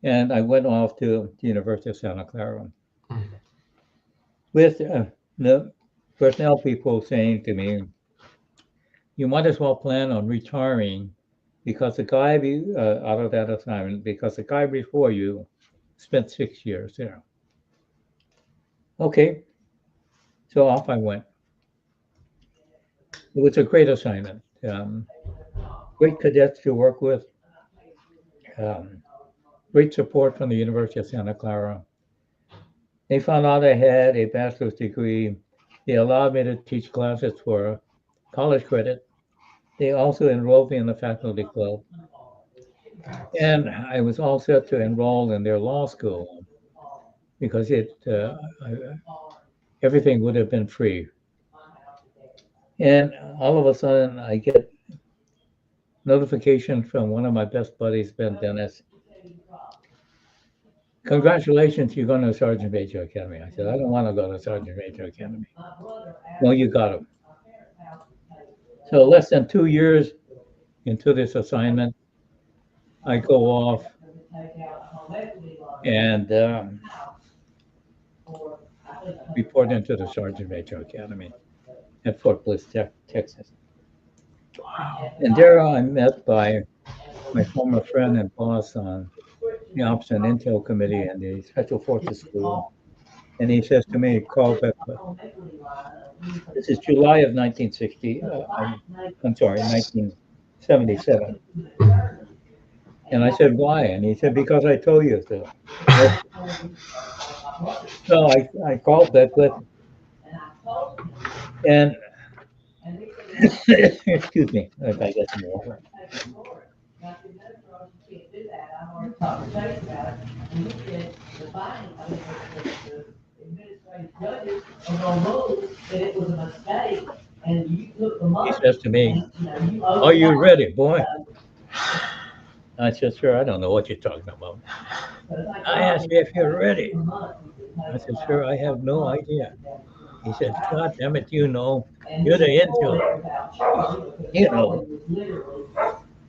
And I went off to the University of Santa Clara with the personnel people saying to me, you might as well plan on retiring because the guy out of that assignment, because the guy before you spent 6 years there. Okay, so off I went. It was a great assignment. Great cadets to work with. Great support from the University of Santa Clara. They found out I had a bachelor's degree. They allowed me to teach classes for college credit. They also enrolled me in the faculty club. And I was all set to enroll in their law school because everything would have been free. And all of a sudden, I get notification from one of my best buddies, Ben Dennis. Congratulations, you're going to Sergeant Major Academy. I said, I don't want to go to Sergeant Major Academy. Well, you got him. So less than 2 years into this assignment, I go off and report into the Sergeant Major Academy at Fort Bliss, Texas. And there I'm met by my former friend and boss on the Ops and Intel Committee and the Special Forces School. And he says to me, Carl Beckwith, this is July of 1977. And I said, why? And he said, because I told you to. So I called Beckwith and excuse me, if I get some water. He says to me, are you ready, boy? I said, sir, I don't know what you're talking about. I asked you if you're ready. I said, sir, I have no idea. He said, God damn it, you know, you're the intel. You know.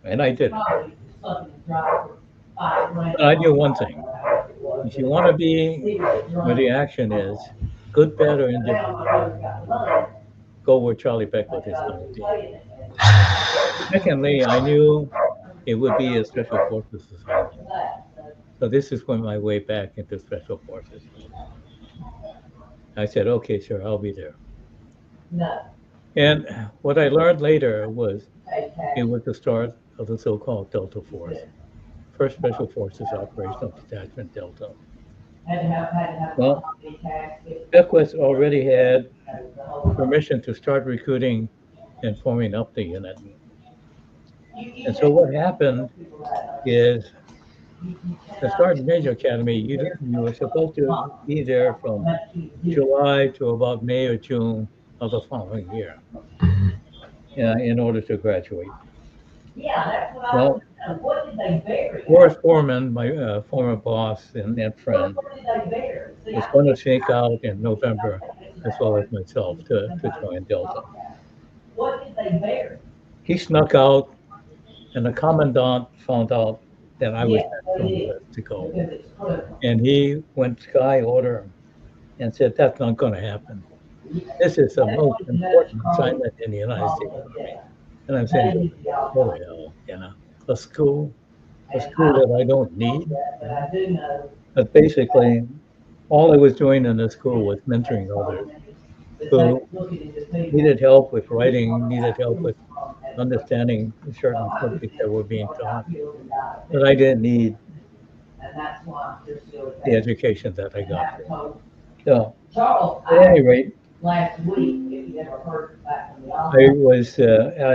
And I did. But I knew one thing. If you want to be where the action is, good, bad, or indifferent, go where Charlie Beckwith is going to be. Secondly, I knew it would be a Special Forces assignment. So this is when my way back into Special Forces. I said, okay, sir, I'll be there. And what I learned later was it was the start of the so-called Delta Force, First Special Forces Operational Detachment Delta. Well, Beckwith already had permission to start recruiting and forming up the unit. And so what happened is the Sergeant Major Academy, you were supposed to be there from July to about May or June of the following year in order to graduate. Well, Forrest Foreman, my former boss and friend, was going to sneak out in November, as well as myself, to join Delta. He snuck out, and the commandant found out that I was on the list to go. And he went sky order and said, that's not going to happen. This is the most important assignment in the United States Army. And I'm saying, oh, hell, you know, a school that I don't need. But basically, all I was doing in the school was mentoring others who needed help with writing, needed help with understanding certain subjects that were being taught, but I didn't need the education that I got there. So, at any rate, I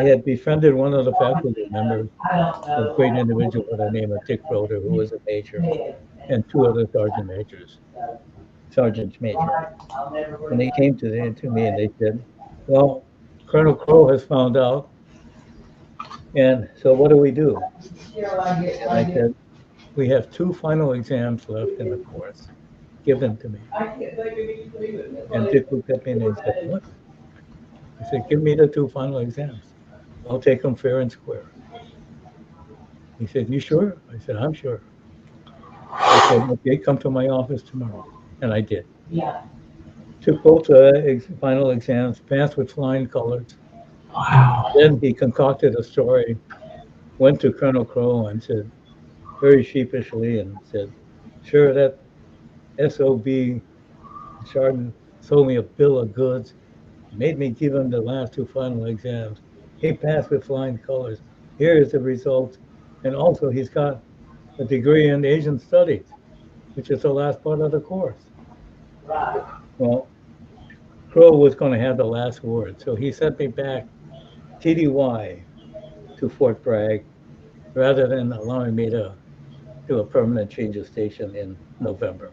had befriended one of the faculty members, a great individual by the name of Dick Broder, who was a major, and two other sergeants major. And they came to me and they said, well, Colonel Crow has found out, and so what do we do? And I said, we have 2 final exams left in the course. Give them to me. And Dick looked at me and he said, what? I said, give me the 2 final exams. I'll take them fair and square. He said, you sure? I said, I'm sure. I said, okay, come to my office tomorrow. And I did. Took both final exams, passed with flying colors. Wow. Then he concocted a story, went to Colonel Crow and said, very sheepishly, and said, sure, that SOB sergeant sold me a bill of goods, made me give him the last 2 final exams. He passed with flying colors. Here is the result. And also he's got a degree in Asian studies, which is the last part of the course. Well, Crow was going to have the last word. So he sent me back TDY to Fort Bragg rather than allowing me to do a permanent change of station in November.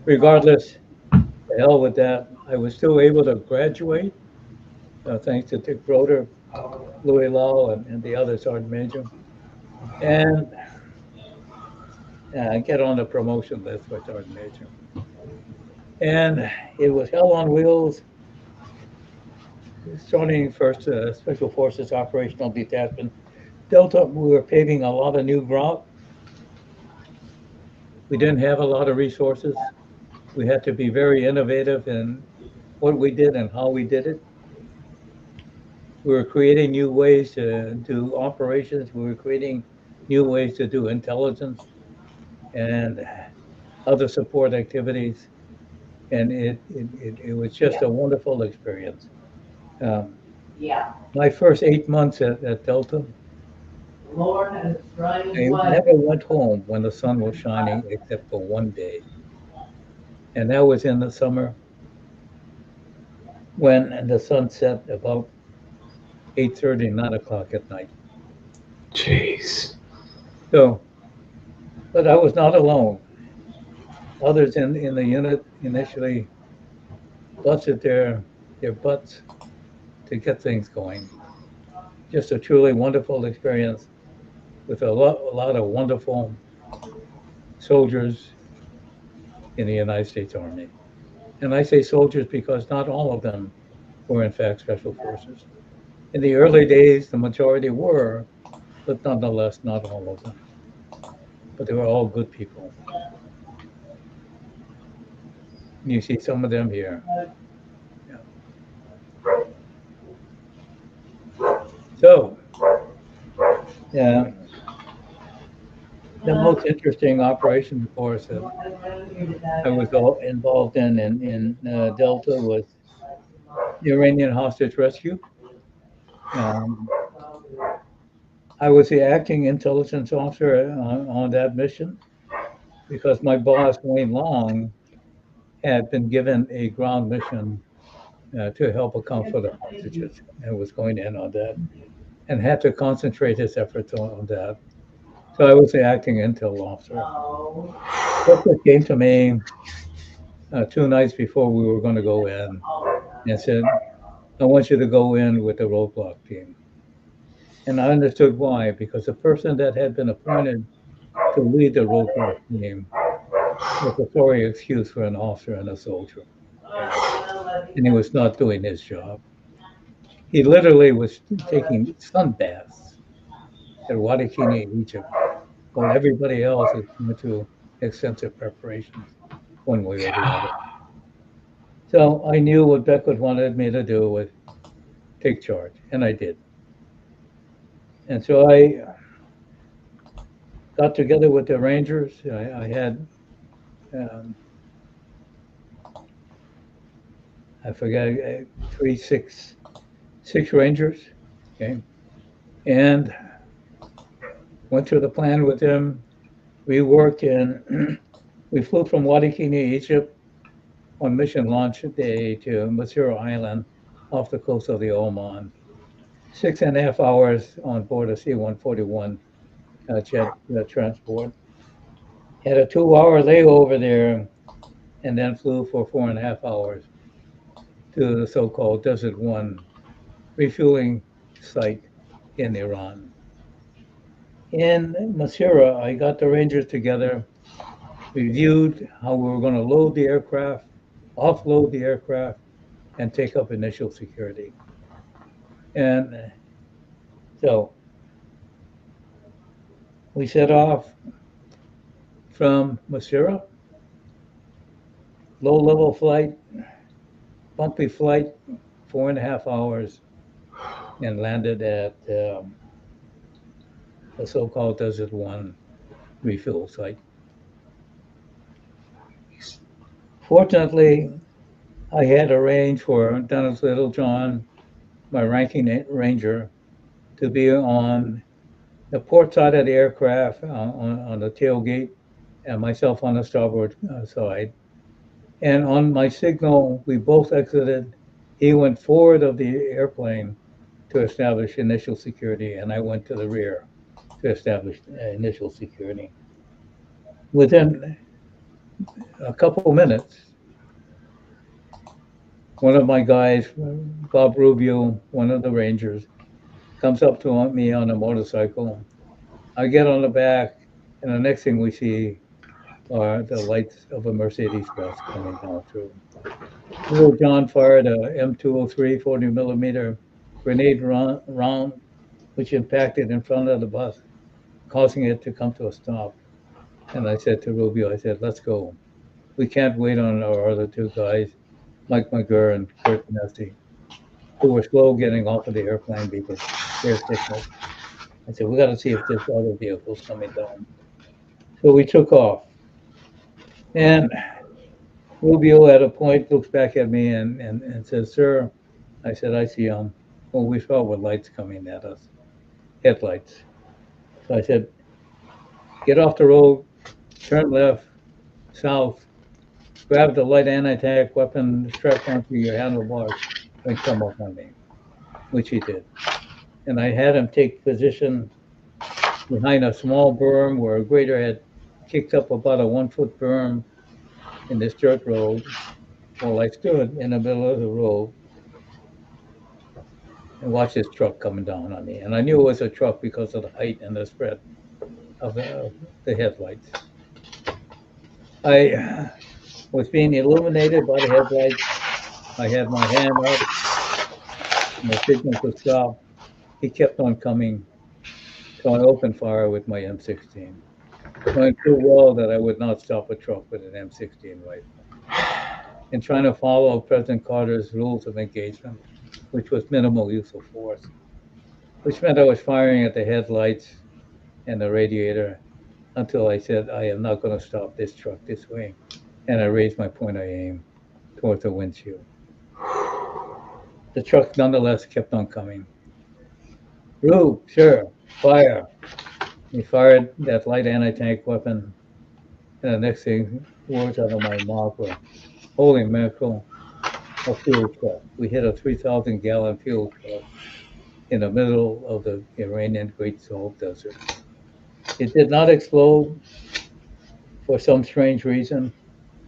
Regardless, the hell with that. I was still able to graduate, thanks to Dick Broder, Louis Lau, and the other sergeant major, and get on the promotion list for sergeant major. And it was hell on wheels. Starting first Special Forces Operational Detachment, Delta, we were paving a lot of new ground. We didn't have a lot of resources. We had to be very innovative in what we did and how we did it. We were creating new ways to do operations. We were creating new ways to do intelligence and other support activities. And it was just a wonderful experience. My first 8 months at Delta, I never went home when the sun was shining except for one day. And that was in the summer when the sun set about 8:30, 9 o'clock at night. Jeez. So, but I was not alone. Others in the unit initially busted their butts to get things going. Just a truly wonderful experience with a lot of wonderful soldiers in the United States Army. And I say soldiers because not all of them were in fact special forces. In the early days, the majority were, but nonetheless, not all of them. But they were all good people. You see some of them here. Yeah. So, yeah, the most interesting operation, of course, that I was involved in Delta was the Iranian hostage rescue. I was the acting intelligence officer on that mission because my boss, Wayne Long, had been given a ground mission to help account for the hostages and was going in on that and had to concentrate his efforts on that. So I was the acting intel officer. Booker came to me 2 nights before we were going to go in and said, I want you to go in with the roadblock team. And I understood why, because the person that had been appointed to lead the roadblock team was a sorry excuse for an officer and a soldier. And he was not doing his job. He literally was taking sun baths at Wadikini, Egypt, while everybody else is going through extensive preparations one way or the other. So I knew what Beckwith wanted me to do was take charge, and I did. And so I got together with the Rangers. I had I forget, six Rangers. Okay. And went through the plan with him. We worked in, we flew from Wadikini, Egypt on mission launch day to Masura Island off the coast of the Oman. 6.5 hours on board a C-141 jet transport. Had a 2-hour layover there and then flew for 4.5 hours to the so-called Desert One refueling site in Iran. In Masura, I got the Rangers together, reviewed how we were going to load the aircraft, offload the aircraft, and take up initial security. And so we set off from Masura, low-level flight, bumpy flight, 4.5 hours, and landed at the so-called Desert One refuel site. Fortunately, I had arranged for Dennis Littlejohn, my ranking ranger, to be on the port side of the aircraft on the tailgate, and myself on the starboard side. And on my signal, we both exited. He went forward of the airplane to establish initial security, and I went to the rear to establish initial security. Within a couple minutes, one of my guys, Bob Rubio, one of the Rangers, comes up to me on a motorcycle. I get on the back, and the next thing we see are the lights of a Mercedes bus coming down through. Little John fired a M203 40 millimeter grenade round, which impacted in front of the bus, causing it to come to a stop. And I said to Rubio, I said, let's go. We can't wait on our other two guys, Mike McGurr and Kurt Nesty, who were slow getting off of the airplane because they're signals. I said, we got to see if this other vehicle's coming down. So we took off. And Rubio at a point looks back at me and says, sir, I said, I see them. Well, we saw with lights coming at us, headlights. So I said, get off the road, turn left, south, grab the light anti-tank weapon strapped onto your handlebars and come up on me, which he did. And I had him take position behind a small berm where a grader had kicked up about a 1-foot berm in this dirt road. Well, I stood in the middle of the road and watched this truck coming down on me. And I knew it was a truck because of the height and the spread of the headlights. I was being illuminated by the headlights. I had my hand up, my signal to stop. He kept on coming, so I opened fire with my M16, knowing too well that I would not stop a truck with an M16 rifle. And trying to follow President Carter's rules of engagement, which was minimal use of force, which meant I was firing at the headlights and the radiator until I said, I am not going to stop this truck this way. And I raised my point of aim towards the windshield. The truck nonetheless kept on coming. Rube, sir, fire. He fired that light anti-tank weapon. And the next thing, words out of my mouth were, holy mackerel, a fuel truck. We hit a 3,000-gallon fuel truck in the middle of the Iranian Great Salt Desert. It did not explode for some strange reason,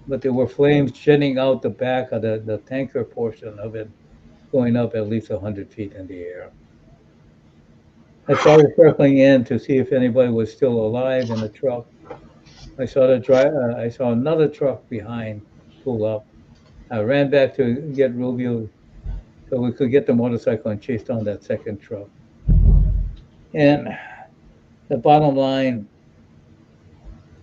but there were flames jetting out the back of the tanker portion of it, going up at least 100 feet in the air. I started circling in to see if anybody was still alive in the truck. I saw another truck behind pull up. I ran back to get Rubio so we could get the motorcycle and chase down that second truck. And the bottom line,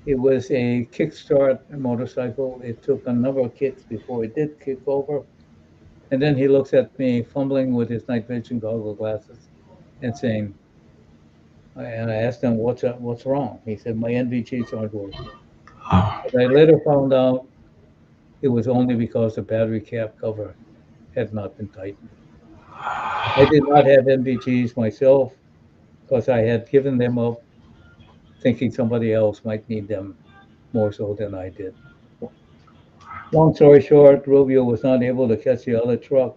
it was a kickstart motorcycle. It took a number of kicks before it did kick over. And then he looks at me, fumbling with his night vision goggle glasses and saying, and I asked him, what's wrong? He said, my NVGs aren't working. But I later found out it was only because the battery cap cover had not been tightened. I did not have NVGs myself because I had given them up thinking somebody else might need them more so than I did. Long story short, Rubio was not able to catch the other truck.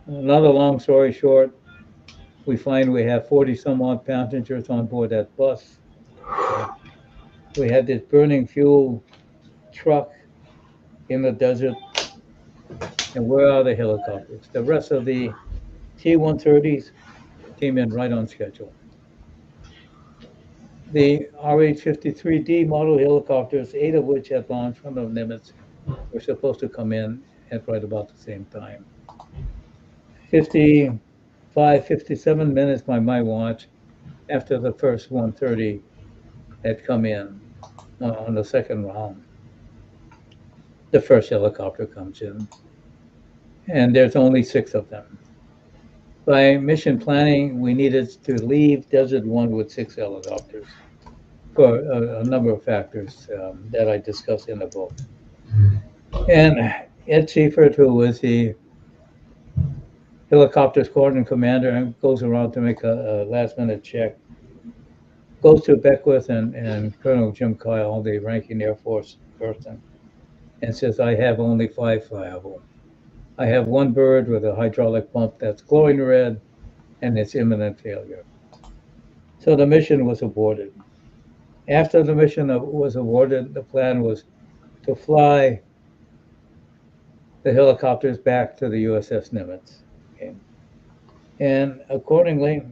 Another long story short, we find we have 40 some odd passengers on board that bus. We had this burning fuel truck in the desert, and where are the helicopters? The rest of the T-130s came in right on schedule. The RH-53D model helicopters, 8 of which had launched from the Nimitz, were supposed to come in at right about the same time. 55, 57 minutes by my watch after the first 130 had come in on the second round. The first helicopter comes in, and there's only 6 of them. By mission planning, we needed to leave Desert 1 with 6 helicopters for a number of factors that I discuss in the book. And Ed Seifert, who was the helicopter squadron commander, goes around to make a last-minute check, goes to Beckwith and Colonel Jim Kyle, the ranking Air Force person, and says, I have only 5 flyable. I have 1 bird with a hydraulic pump that's glowing red, and it's imminent failure. So the mission was aborted. After the mission was awarded, the plan was to fly the helicopters back to the USS Nimitz. Okay. And accordingly,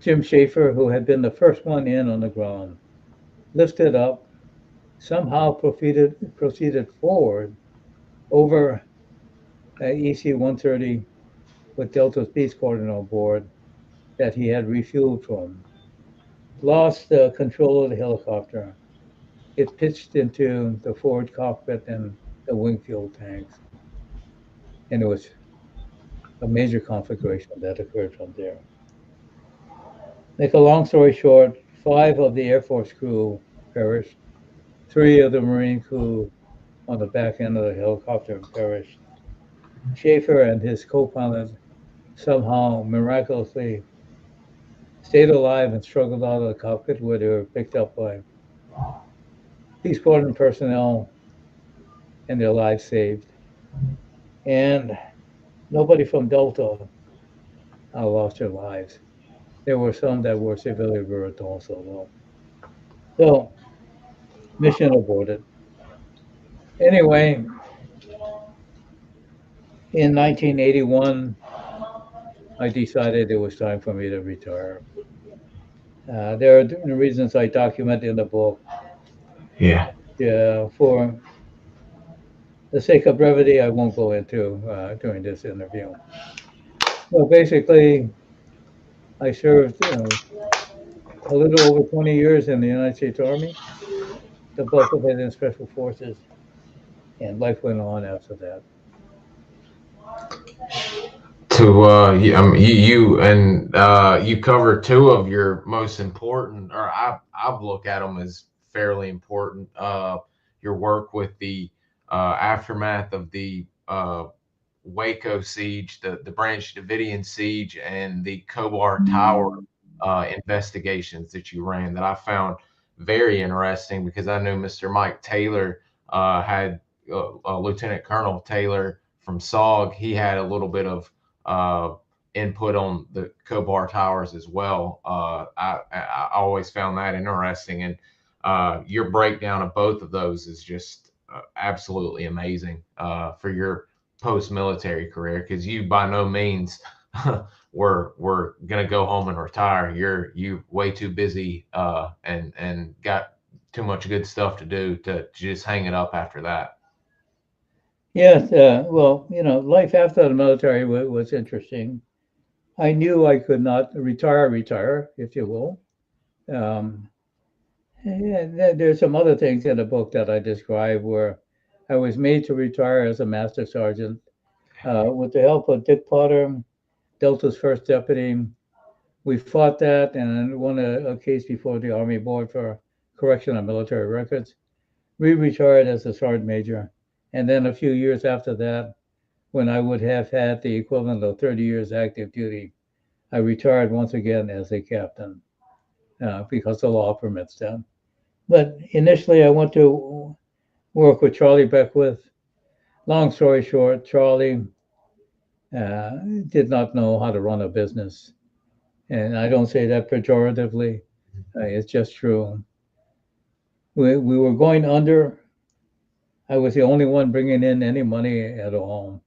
Jim Schaefer, who had been the first one in on the ground, lifted up, somehow proceeded forward over EC-130 with Delta's B Squadron on board that he had refueled from, lost control of the helicopter. It pitched into the forward cockpit and the wing fuel tanks. And it was a major conflagration that occurred from there. Make a long story short, 5 of the Air Force crew perished. 3 of the Marine crew on the back end of the helicopter perished. Schaefer and his co-pilot somehow miraculously stayed alive and struggled out of the cockpit where they were picked up by Peace Squadron personnel and their lives saved. And nobody from Delta lost their lives. There were some that were severely hurt also, though. So, mission aborted. Anyway, in 1981, I decided it was time for me to retire. There are different reasons I document in the book. Yeah. For the sake of brevity, I won't go into during this interview. So basically, I served a little over 20 years in the United States Army, the bulk of it in Special Forces, and life went on after that. You cover 2 of your most important, or I've looked at them as fairly important. Your work with the aftermath of the Waco siege, the Branch Davidian siege, and the Khobar Tower investigations that you ran, that I found very interesting, because I knew Mr. Mike Taylor had Lieutenant Colonel Taylor from SOG. He had a little bit of input on the Khobar Towers as well. I always found that interesting, and your breakdown of both of those is just absolutely amazing for your post-military career, because you by no means were gonna go home and retire. You way too busy and got too much good stuff to do to just hang it up after that. Yes, well, life after the military was interesting. I knew I could not retire, if you will. There's some other things in the book that I describe where I was made to retire as a master sergeant with the help of Dick Potter, Delta's first deputy. We fought that and won a case before the Army Board for correction of military records. re-retired as a sergeant major. And then a few years after that, when I would have had the equivalent of 30 years active duty, I retired once again as a captain because the law permits that. But initially, I went to work with Charlie Beckwith. Long story short, Charlie did not know how to run a business. And I don't say that pejoratively, it's just true. We were going under. I was the only one bringing in any money at all.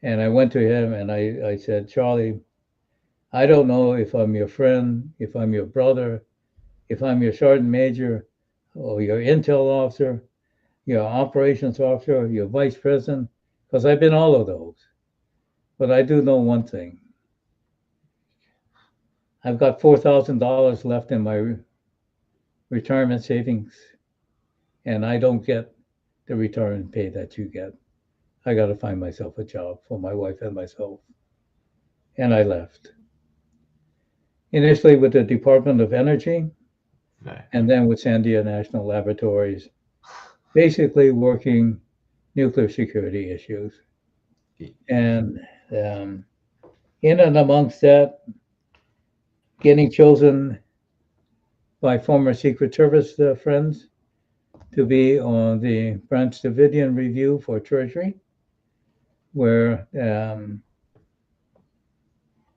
And I went to him and I said, Charlie, I don't know if I'm your friend, if I'm your brother, if I'm your sergeant major or your intel officer, your operations officer, your vice president, because I've been all of those. But I do know one thing. I've got $4,000 left in my retirement savings, and I don't get the retirement pay that you get. I got to find myself a job for my wife and myself. And I left. Initially with the Department of Energy, and then with Sandia National Laboratories, basically working nuclear security issues. And in and amongst that, getting chosen by former Secret Service friends to be on the Branch Davidian Review for Treasury, where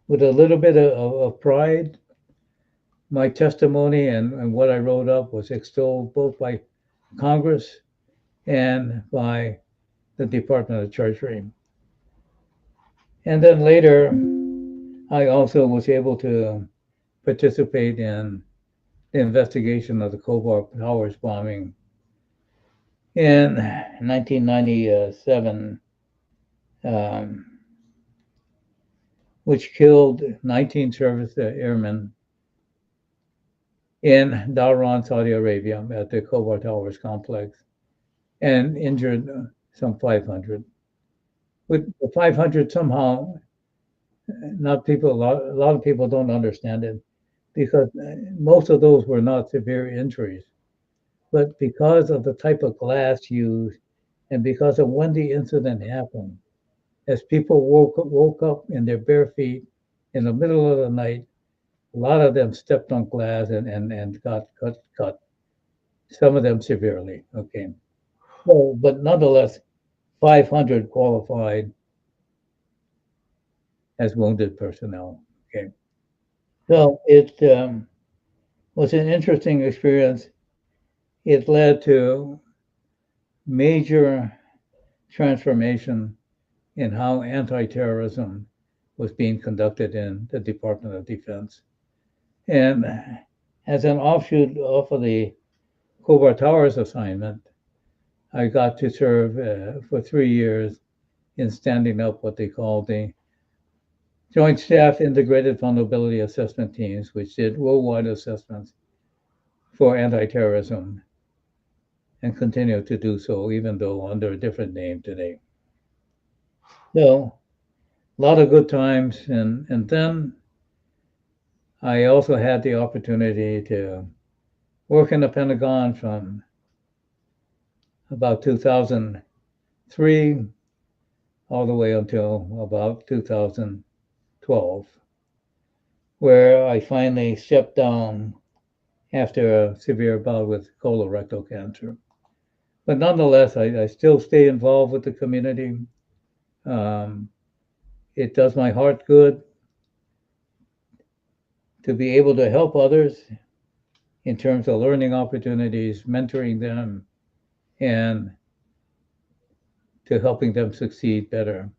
with a little bit of pride, my testimony and what I wrote up was extolled both by Congress and by the Department of Treasury. And then later, I also was able to participate in the investigation of the Cobalt Towers bombing in 1997, which killed 19 service airmen in Tehran, Saudi Arabia, at the Cobalt Towers complex, and injured some 500. With the 500, somehow, not people. A lot of people don't understand it because most of those were not severe injuries, but because of the type of glass used, and because of when the incident happened, as people woke up in their bare feet in the middle of the night, a lot of them stepped on glass and got cut. Some of them severely. Okay. Well, but nonetheless, 500 qualified as wounded personnel. Okay. So it was an interesting experience. It led to major transformation in how anti-terrorism was being conducted in the Department of Defense. And as an offshoot off of the Cobalt Towers assignment, I got to serve for 3 years in standing up what they called the Joint Staff Integrated Vulnerability Assessment Teams, which did worldwide assessments for anti-terrorism and continue to do so, even though under a different name today. So, a lot of good times. And then I also had the opportunity to work in the Pentagon from about 2003 all the way until about 2012, where I finally stepped down after a severe bout with colorectal cancer. But nonetheless, I still stay involved with the community. It does my heart good to be able to help others in terms of learning opportunities, mentoring them, and to helping them succeed better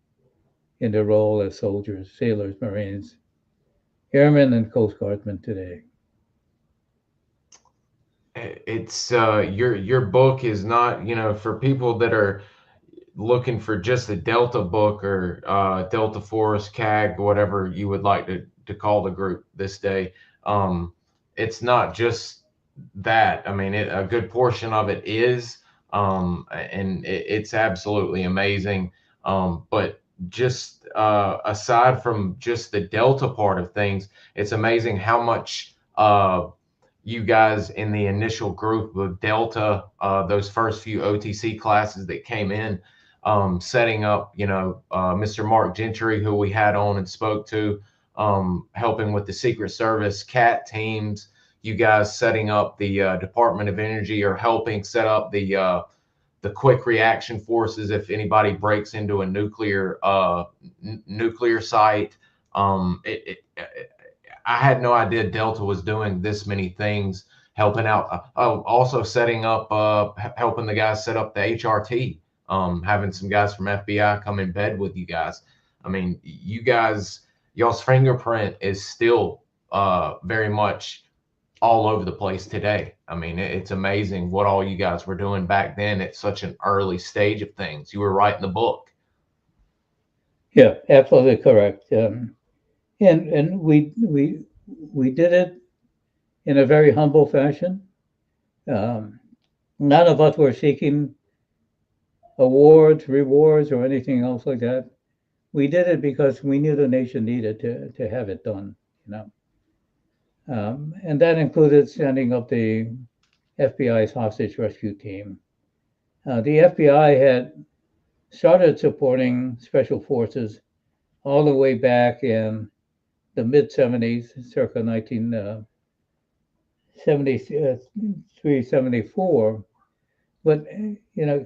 in their role as soldiers, sailors, Marines, airmen, and Coast Guardsmen today. It's your book is not, for people that are looking for just a Delta book or Delta Force, CAG, whatever you would like to call the group this day. It's not just that. I mean, a good portion of it is, and it's absolutely amazing. But just aside from just the Delta part of things, it's amazing how much you guys in the initial group of Delta, those first few OTC classes that came in, setting up, Mr. Mark Gentry, who we had on and spoke to, helping with the Secret Service CAT teams, you guys setting up the Department of Energy, or helping set up the quick reaction forces if anybody breaks into a nuclear site. I had no idea Delta was doing this many things, helping out. Also setting up, helping the guys set up the HRT, having some guys from FBI come in bed with you guys. I mean, y'all's fingerprint is still very much all over the place today. I mean, it's amazing what all you guys were doing back then at such an early stage of things. You were writing the book. Yeah, absolutely correct. And we did it in a very humble fashion. None of us were seeking awards, rewards, or anything else like that. We did it because we knew the nation needed to have it done, and that included standing up the FBI's hostage rescue team. The FBI had started supporting special forces all the way back in the mid 70s, circa 1973, 74. But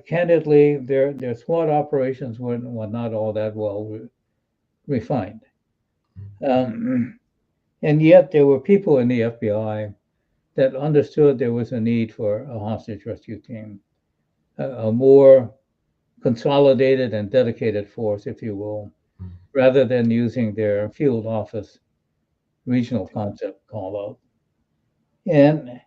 candidly, their SWAT operations were not all that well refined. And yet there were people in the FBI that understood there was a need for a hostage rescue team, a more consolidated and dedicated force, if you will, rather than using their field office regional concept call out. And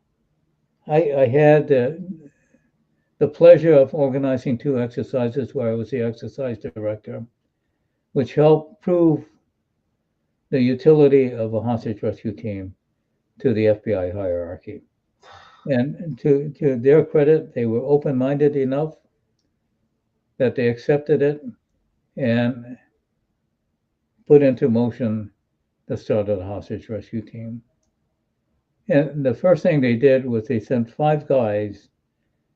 I had the pleasure of organizing 2 exercises where I was the exercise director, which helped prove the utility of a hostage rescue team to the FBI hierarchy. And to their credit, they were open-minded enough that they accepted it and put into motion the start of the hostage rescue team. And the first thing they did was they sent 5 guys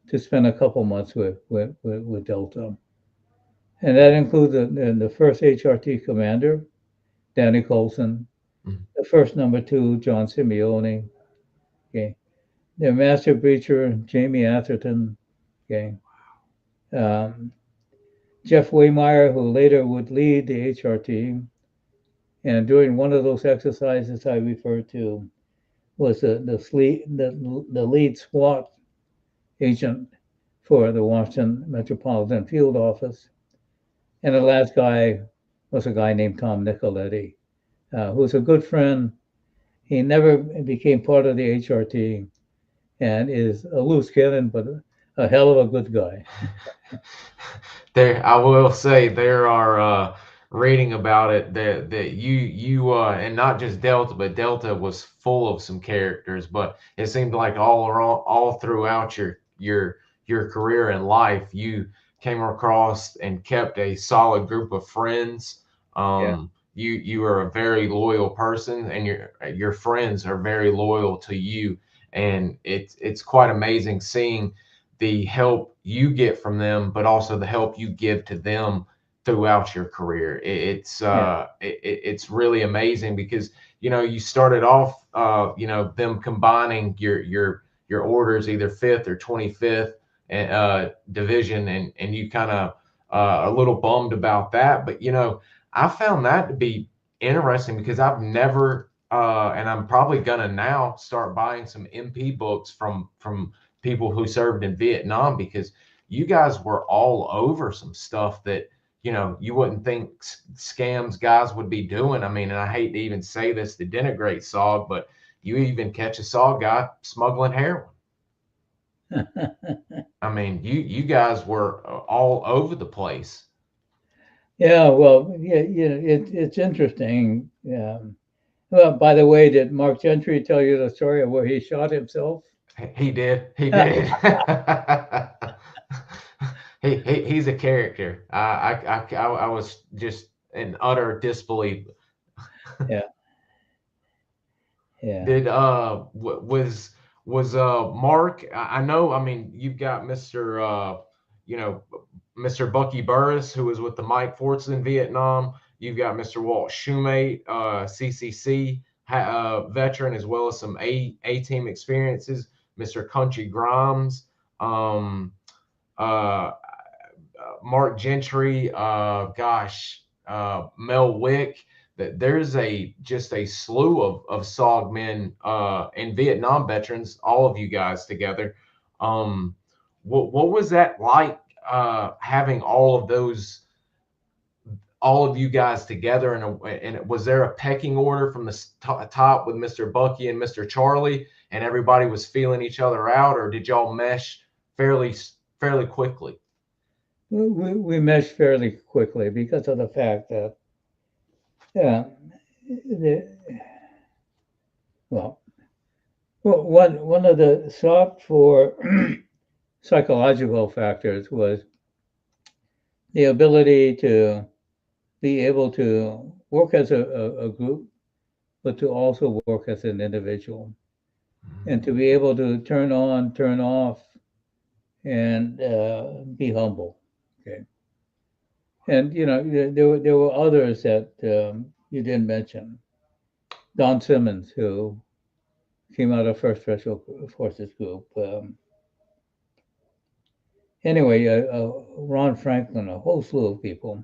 to spend a couple months with Delta. And that included the first HRT commander, Danny Colson, the first number 2, John Simeone, okay, their master breacher, Jamie Atherton, okay, Jeff Waymeyer, who later would lead the HRT. And during one of those exercises I referred to was the lead SWAT agent for the Washington Metropolitan Field Office. And the last guy was a guy named Tom Nicoletti, who was a good friend. He never became part of the HRT and is a loose cannon, but a hell of a good guy. I will say there are reading about it that you and not just Delta, but Delta was full of some characters. But it seemed like all throughout your career and life, you came across and kept a solid group of friends. You are a very loyal person, and your friends are very loyal to you. And it's quite amazing seeing the help you get from them, but also the help you give to them throughout your career. It's really amazing because you started off them combining your orders, either 5th or 25th division, and you kind of a little bummed about that. But I found that to be interesting because I've never and I'm probably gonna now start buying some MP books from people who served in Vietnam, because you guys were all over some stuff that you wouldn't think scams guys would be doing. I mean, and I hate to even say this to denigrate SOG, but you even catch a SOG guy smuggling heroin. I mean, you guys were all over the place. Yeah, well, it's interesting. Well, by the way, did Mark Gentry tell you the story of where he shot himself? He did. He did. He's a character. I was just in utter disbelief. Yeah. Did was was Mark. I know. I mean, you've got Mr. You know, Mr. Bucky Burris, who was with the Mike Forts in Vietnam. You've got Mr. Walt Shumate, CCC veteran, as well as some A team experiences. Mr. Country Grimes, uh, Mark Gentry, Mel Wick. That there's just a slew of SOG men and Vietnam veterans, all of you guys together. What was that like having all of you guys together? And was there a pecking order from the top with Mr. Bucky and Mr. Charlie, and everybody was feeling each other out, or did y'all mesh fairly quickly? We meshed fairly quickly because of the fact that, well, one of the sought for psychological factors was the ability to be able to work as a group, but to also work as an individual, and to be able to turn on, turn off, and be humble. Okay. And there were others that you didn't mention. Don Simmons, who came out of First Special Forces Group. Anyway, Ron Franklin, a whole slew of people,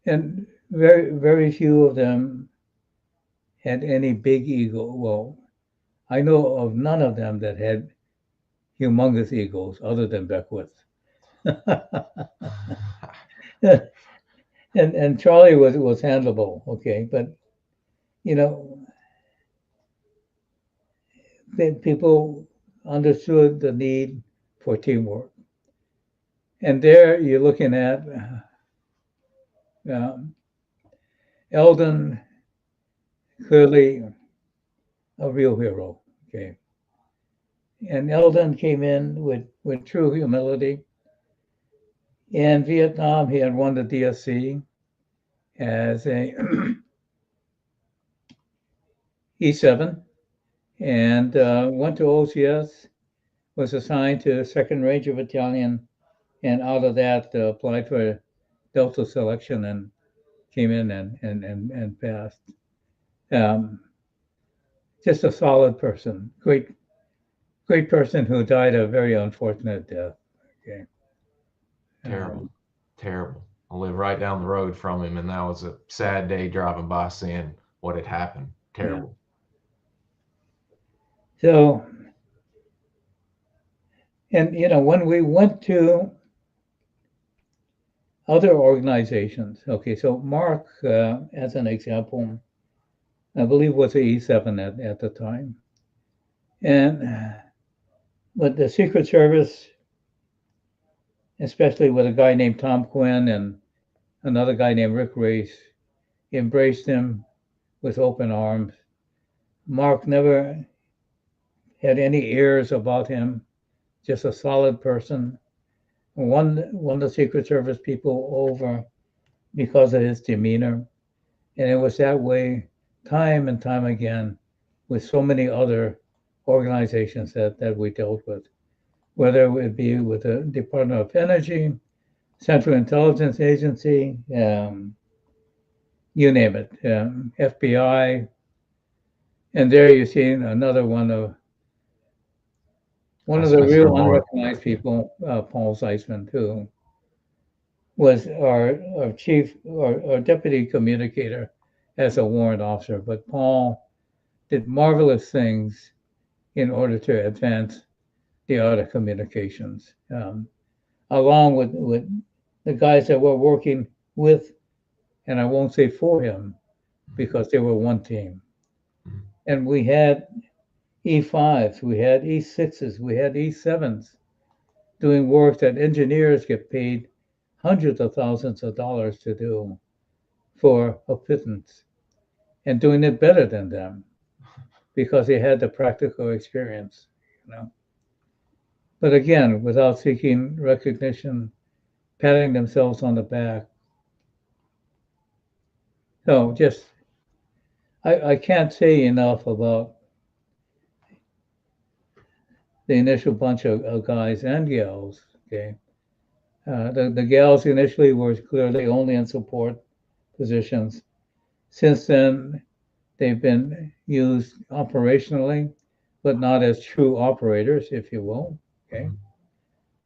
and very few of them had any big ego. Well, I know of none of them that had humongous egos other than Beckwith. and Charlie was handleable, okay, but people understood the need for teamwork. And there you're looking at Eldon, clearly a real hero, okay. And Eldon came in with true humility. In Vietnam, he had won the DSC as a E7 and went to OCS, was assigned to 2nd Ranger Battalion, and out of that applied for Delta selection and came in and passed. Just a solid person, great person who died a very unfortunate death. Okay. Terrible. I live right down the road from him, and that was a sad day driving by seeing what had happened. Terrible. Yeah. So, and when we went to other organizations, okay, so Mark, as an example, I believe was a E7 at the time, but the Secret Service, especially with a guy named Tom Quinn and another guy named Rick Race, embraced him with open arms. Mark never had any airs about him, just a solid person. Won the Secret Service people over because of his demeanor. And it was that way time and time again with so many other organizations that we dealt with, whether it would be with the Department of Energy, Central Intelligence Agency, you name it, FBI. And there you see another one of the real unrecognized people, Paul Zeisman, who was our chief or deputy communicator as a warrant officer. But Paul did marvelous things in order to advance the art of communications, along with the guys that were working with, and I won't say for him, because they were one team. And we had E5s, we had E6s, we had E7s doing work that engineers get paid hundreds of thousands of dollars to do for a pittance, and doing it better than them because they had the practical experience, But again, without seeking recognition, patting themselves on the back. So just, I can't say enough about the initial bunch of guys and gals. Okay, the gals initially were clearly only in support positions. Since then, they've been used operationally, but not as true operators, if you will. Okay,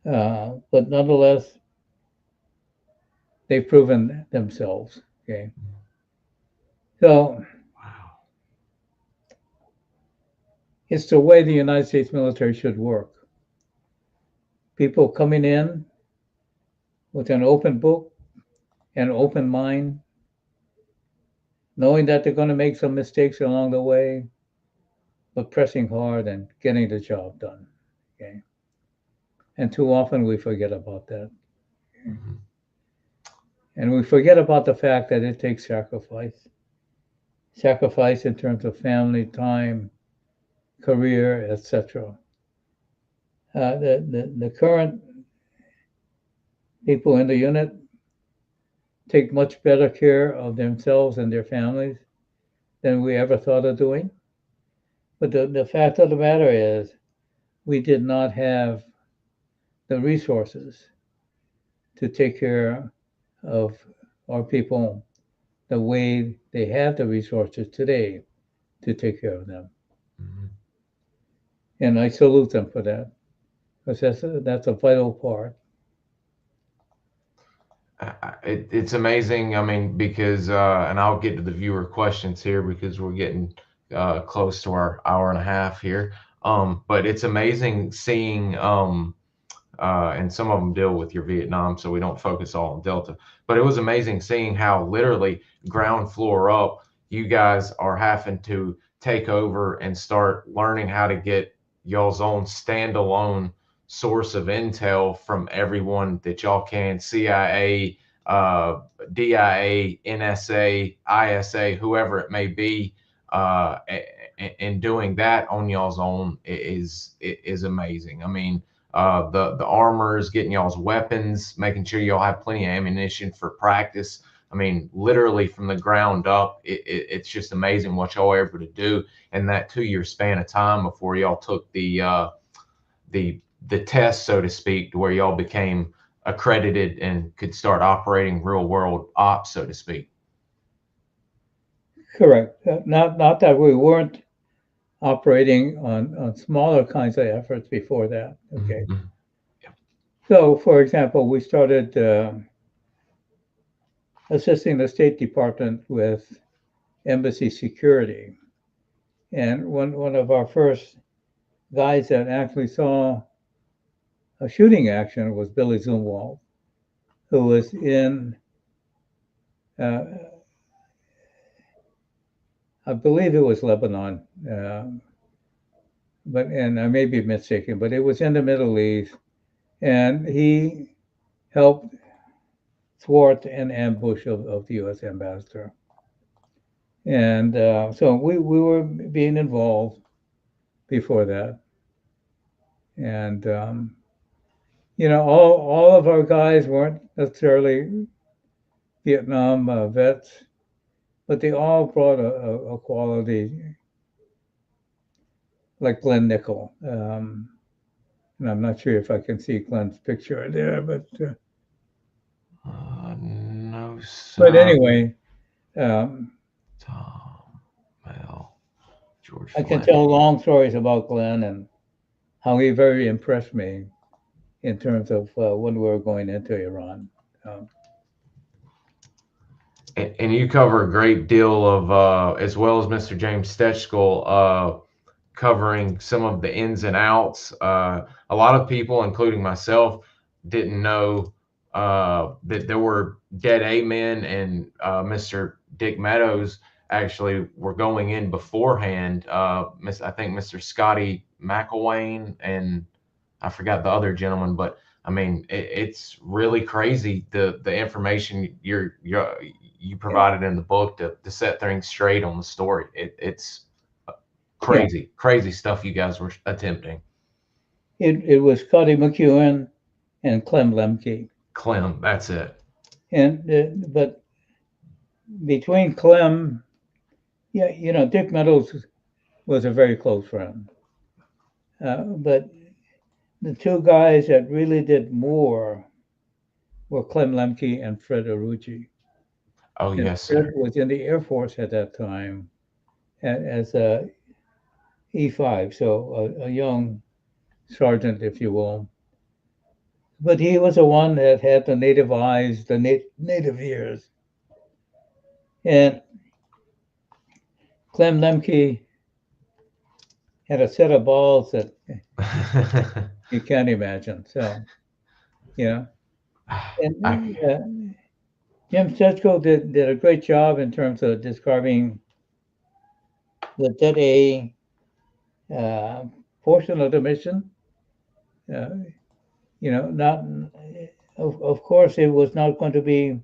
but nonetheless, they've proven themselves. Okay, so Wow. it's the way the United States military should work. People coming in with an open book and open mind, knowing that they're going to make some mistakes along the way, but pressing hard and getting the job done. Okay. And too often we forget about that. Mm-hmm. And we forget about the fact that it takes sacrifice. Sacrifice in terms of family, time, career, etc. The current people in the unit take much better care of themselves and their families than we ever thought of doing. But the fact of the matter is, we did not have the resources to take care of our people the way they have the resources today to take care of them. Mm-hmm. And I salute them for that, because that's a vital part. It's amazing. I mean, because, and I'll get to the viewer questions here because we're getting close to our hour and a half here. But it's amazing seeing, and some of them deal with your Vietnam, so we don't focus all on Delta. But it was amazing seeing how literally ground floor up, you guys are having to take over and start learning how to get y'all's own standalone source of intel from everyone that y'all can, CIA, DIA, NSA, ISA, whoever it may be, and doing that on y'all's own is amazing. I mean, the armors, getting y'all's weapons, making sure y'all have plenty of ammunition for practice. I mean, literally from the ground up, it's just amazing what y'all were able to do in that 2-year span of time before y'all took the test, so to speak, to where y'all became accredited and could start operating real world ops, so to speak. Correct. Not that we weren't operating on smaller kinds of efforts before that. Okay. Mm-hmm. So, for example, we started assisting the State Department with embassy security. And one of our first guys that actually saw a shooting action was Billy Zumwalt, who was in, I believe it was Lebanon, and I may be mistaken, but it was in the Middle East, and he helped thwart an ambush of the U.S. ambassador. And so we were being involved before that. And, all of our guys weren't necessarily Vietnam vets, but they all brought a quality, like Glenn Nickel. And I'm not sure if I can see Glenn's picture there, but No, sir. But anyway, Tom, Mel, George. I can tell long stories about Glenn and how he very impressed me in terms of when we were going into Iran. And you cover a great deal of, as well as Mr. James Stechskull, covering some of the ins and outs. A lot of people, including myself, didn't know that there were dead A-men, and Mr. Dick Meadows actually were going in beforehand. I think Mr. Scotty McElwain, and I forgot the other gentleman, but I mean, it's really crazy the information you provided in the book to set things straight on the story. It's crazy stuff you guys were attempting. It was Scotty McEwen and Clem Lemke. Clem, that's it. And but between Clem, Dick Meadows was a very close friend. But the two guys that really did more were Clem Lemke and Fred Arucci. Oh, And yes, Fred sir. was in the Air Force at that time as a E5, so a young sergeant, if you will. But he was the one that had the native eyes, the native ears. And Clem Lemke had a set of balls that you can't imagine. So, you know, and I, Jim Stetchko did a great job in terms of describing the Jet A portion of the mission. Uh, not of course it was not going to be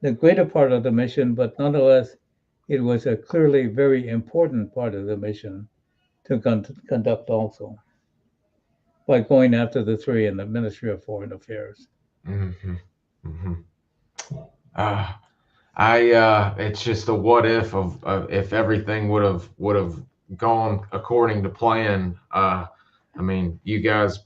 the greater part of the mission, but nonetheless, it was a clearly very important part of the mission to conduct also by going after the three in the Ministry of Foreign Affairs. mm-hmm, mm-hmm. Uh, it's just a what if of if everything would have gone according to plan. I mean, you guys,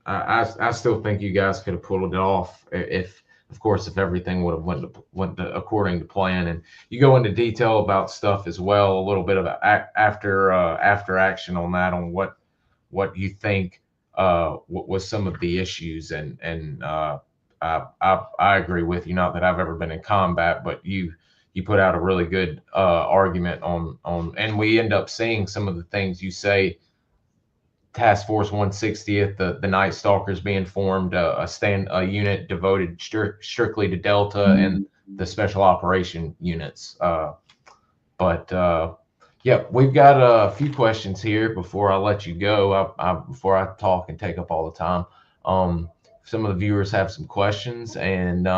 I still think you guys could have pulled it off if, of course, if everything would have according to plan. And you go into detail about stuff as well, a little bit of after action on that, on what you think what was some of the issues. And I agree with you. Not that I've ever been in combat, but you put out a really good argument on, and we end up seeing some of the things you say. Task Force 160th, the Night Stalkers being formed, a unit devoted strictly to Delta and the special operation units. But yeah, we've got a few questions here before I let you go. Before I talk and take up all the time. Some of the viewers have some questions, and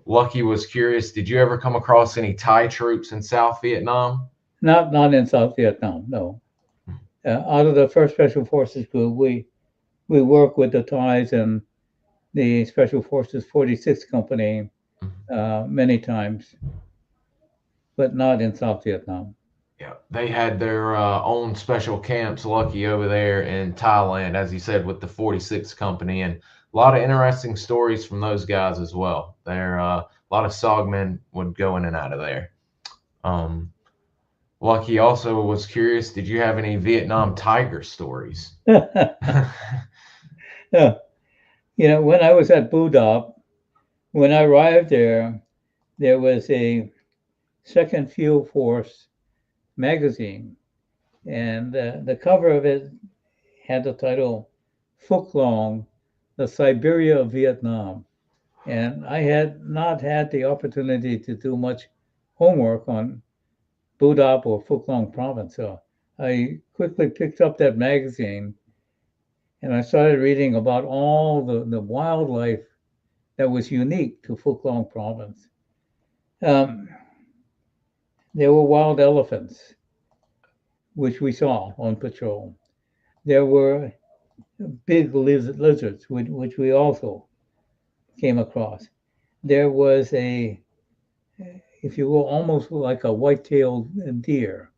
Lucky was curious. Did you ever come across any Thai troops in South Vietnam? Not in South Vietnam, no. Out of the First Special Forces Group, we work with the Thais and the Special Forces 46th Company many times, but not in South Vietnam. Yeah, they had their own special camps, Lucky, over there in Thailand, as you said, with the 46th Company, and a lot of interesting stories from those guys as well. There, a lot of SOG men would go in and out of there. Um, Lucky also was curious, did you have any Vietnam Tiger stories? Yeah. When I was at Budap, when I arrived there was a Second Field Force magazine, and the cover of it had the title Phuc Long, the Siberia of Vietnam. And I had not had the opportunity to do much homework on Budap or Phuc Long province. So I quickly picked up that magazine and I started reading about all the wildlife that was unique to Phuc Long province. Um, there were wild elephants, which we saw on patrol. There were big lizards, which we also came across. There was if you will, almost like a white-tailed deer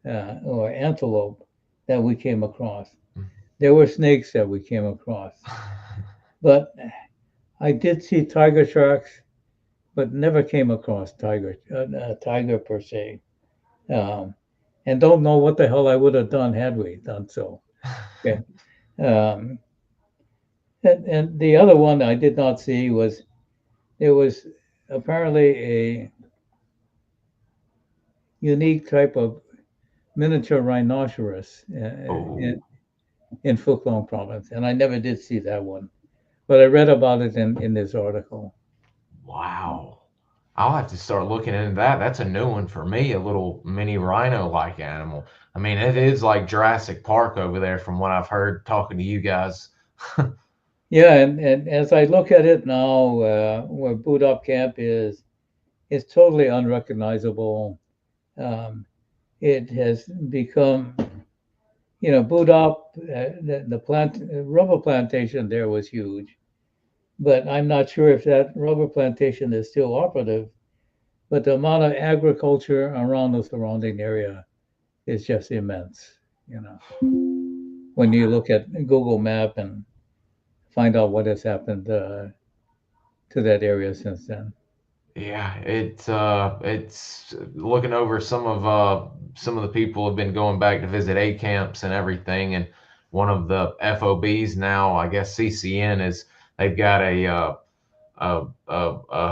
or antelope that we came across. There were snakes that we came across. But I did see tiger sharks, but never came across tiger per se. And don't know what the hell I would have done had we done so. Okay. Um, and the other one I did not see was there was apparently a unique type of miniature rhinoceros Oh, in Phuc Long province, and I never did see that one, but I read about it in this article. wow. I'll have to start looking into that. That's a new one for me, a little mini rhino-like animal. I mean, it is like Jurassic Park over there from what I've heard talking to you guys. Yeah, and as I look at it now, where Boot Up Camp is, it's totally unrecognizable. Um, it has become, Boot Up, the rubber plantation there was huge, but I'm not sure if that rubber plantation is still operative. But the amount of agriculture around the surrounding area is just immense. When when you look at Google Map and find out what has happened to that area since then. Yeah, it's looking over some of the people have been going back to visit A camps and everything, and one of the FOBs now, I guess CCN is they've got a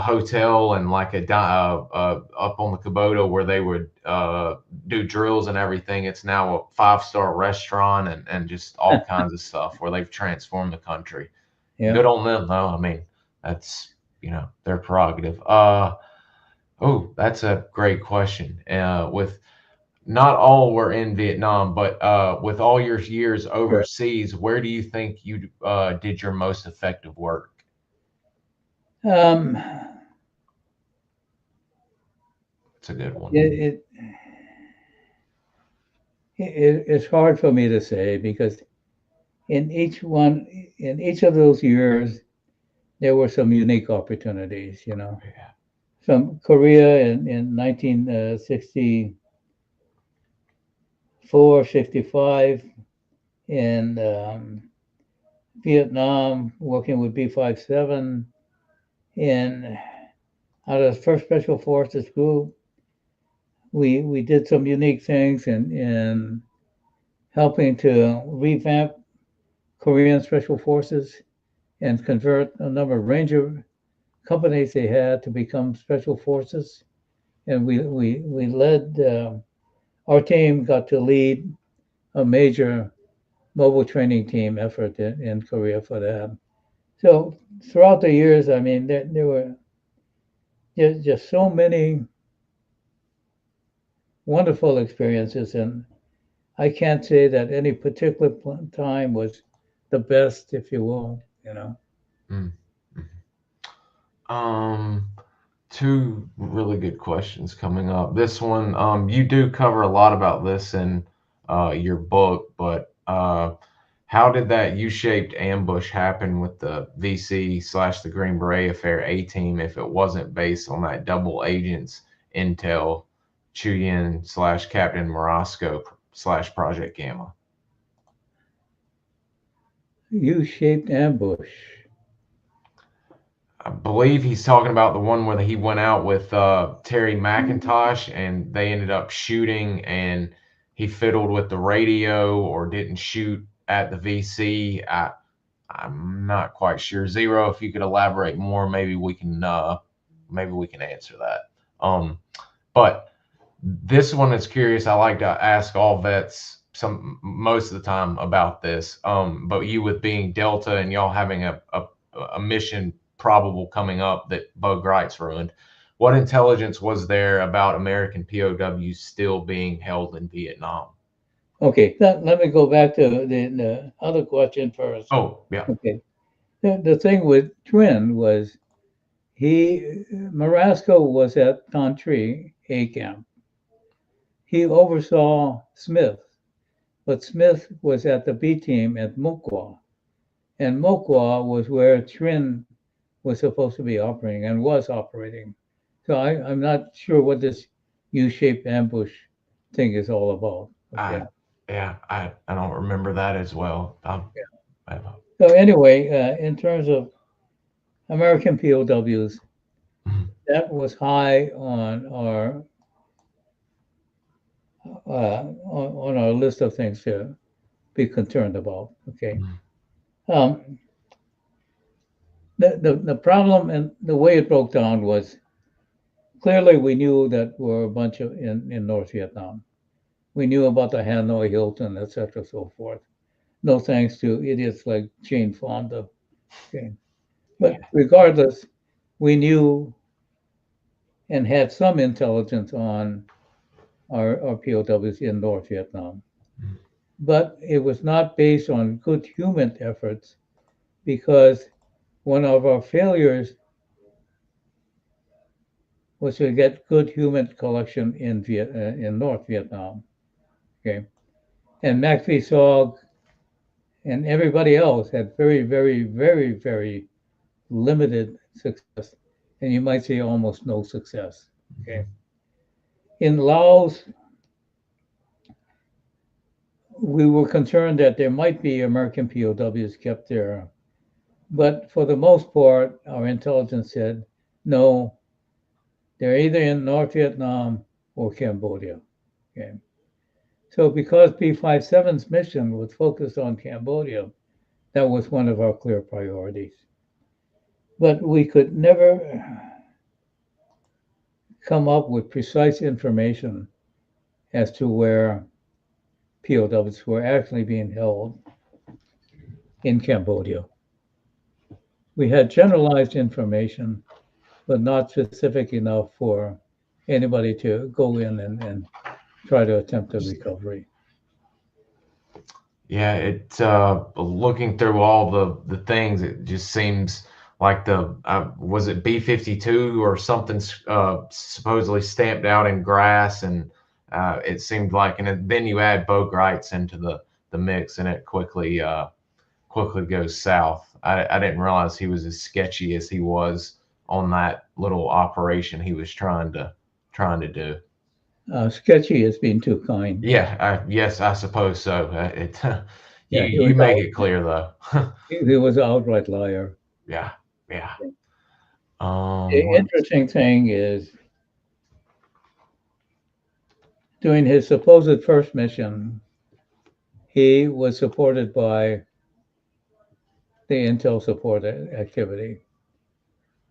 hotel and like up on the Kubota where they would do drills and everything. It's now a 5-star restaurant and just all kinds of stuff where they've transformed the country. Yeah. Good on them though. I mean, that's their prerogative. Oh, that's a great question. With not all were in Vietnam, but with all your years overseas, where do you think you did your most effective work? It's a good one. It's hard for me to say because in each of those years, there were some unique opportunities. Yeah. From Korea in 1964, 65, in Vietnam, working with B-57, out of the 1st Special Forces Group, we did some unique things in helping to revamp Korean Special Forces and convert a number of Ranger companies they had to become Special Forces. And we led, our team got to lead a major mobile training team effort in Korea for that. So throughout the years, I mean, there were just so many wonderful experiences, and I can't say that any particular time was the best, if you will. Two really good questions coming up. This one, you do cover a lot about this in your book, but how did that U-shaped ambush happen with the VC / the Green Beret affair A team if it wasn't based on that double agents intel, Chuyin / Captain Morosco / Project Gamma? U-shaped ambush. I believe he's talking about the one where he went out with Terry McIntosh and they ended up shooting and he fiddled with the radio or didn't shoot at the VC. I'm not quite sure. Zero, if you could elaborate more, maybe we can answer that. But this one is curious. I like to ask all vets most of the time about this. But you with being Delta and y'all having a mission probable coming up that Bo Greit's ruined. What intelligence was there about American POWs still being held in Vietnam? Okay, let me go back to the other question first. Oh, yeah. Okay. The thing with Twin was Marasco was at Tantri A camp. He oversaw Smith, but Smith was at the B team at Mokwa. And Mokwa was where Trin was supposed to be operating and was operating. So I'm not sure what this U-shaped ambush thing is all about. Okay. I don't remember that as well. So anyway, in terms of American POWs, that was high on our list of things to be concerned about. Okay. The problem and the way it broke down was clearly we knew that were a bunch of in North Vietnam. We knew about the Hanoi Hilton, etc., so forth. No thanks to idiots like Jane Fonda. Okay. But regardless, we knew and had some intelligence on our POWs in North Vietnam. But it was not based on good human efforts because one of our failures was to get good human collection in North Vietnam. Okay. And MACV-SOG and everybody else had very, very, very, very limited success. And you might say almost no success. Okay. In Laos, we were concerned that there might be American POWs kept there. But for the most part, our intelligence said, no, they're either in North Vietnam or Cambodia. Okay. So because P-57's mission was focused on Cambodia, that was one of our clear priorities. But we could never come up with precise information as to where POWs were actually being held in Cambodia. We had generalized information, but not specific enough for anybody to go in and try to attempt a recovery. Yeah, it's looking through all the things, it just seems like the was it B-52 or something supposedly stamped out in grass, and it seemed like, and then you add Bogarts into the mix, and it quickly goes south. I didn't realize he was as sketchy as he was on that little operation he was trying to do. Sketchy has been too kind. Yeah, yes, I suppose so. Yeah, You make it clear though. He was an outright liar. Yeah, yeah. The interesting thing is, during his supposed first mission, he was supported by the intel support activity.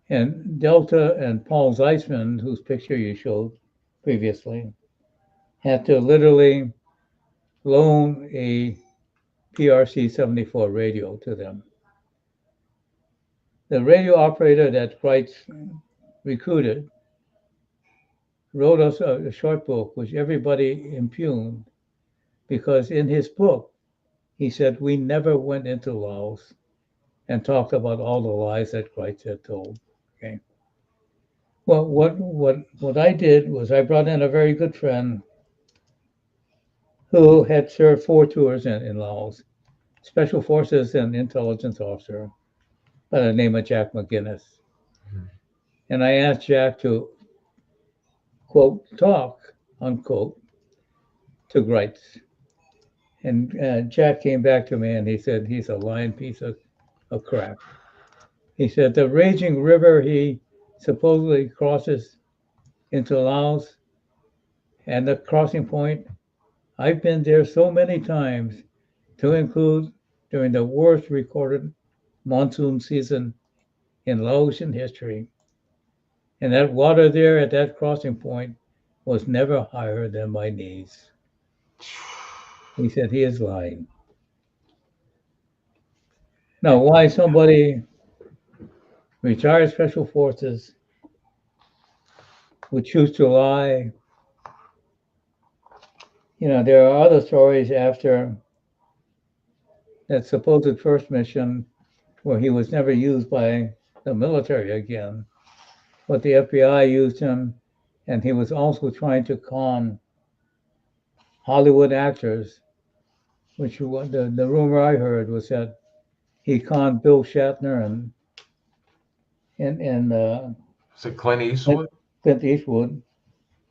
And Delta and Paul Zeisman, whose picture you showed previously, had to literally loan a PRC-74 radio to them. The radio operator that Wright recruited wrote us a short book, which everybody impugned, because in his book, he said we never went into Laos and talked about all the lies that Wright had told. Okay. Well, what I did was I brought in a very good friend who had served 4 tours in Laos, Special Forces and intelligence officer by the name of Jack McGinnis. And I asked Jack to, quote, talk, unquote, to Greitz. And Jack came back to me and he said, he's a lying piece of crap. He said, the raging river he supposedly crosses into Laos and the crossing point, I've been there so many times, to include during the worst recorded monsoon season in Laotian history. And that water there at that crossing point was never higher than my knees. He said he is lying. Now, why somebody retired Special Forces would choose to lie? You know, there are other stories after that supposed first mission where he was never used by the military again, but the FBI used him, and he was also trying to con Hollywood actors, which the rumor I heard was that he conned Bill Shatner and so Clint Eastwood? Clint Eastwood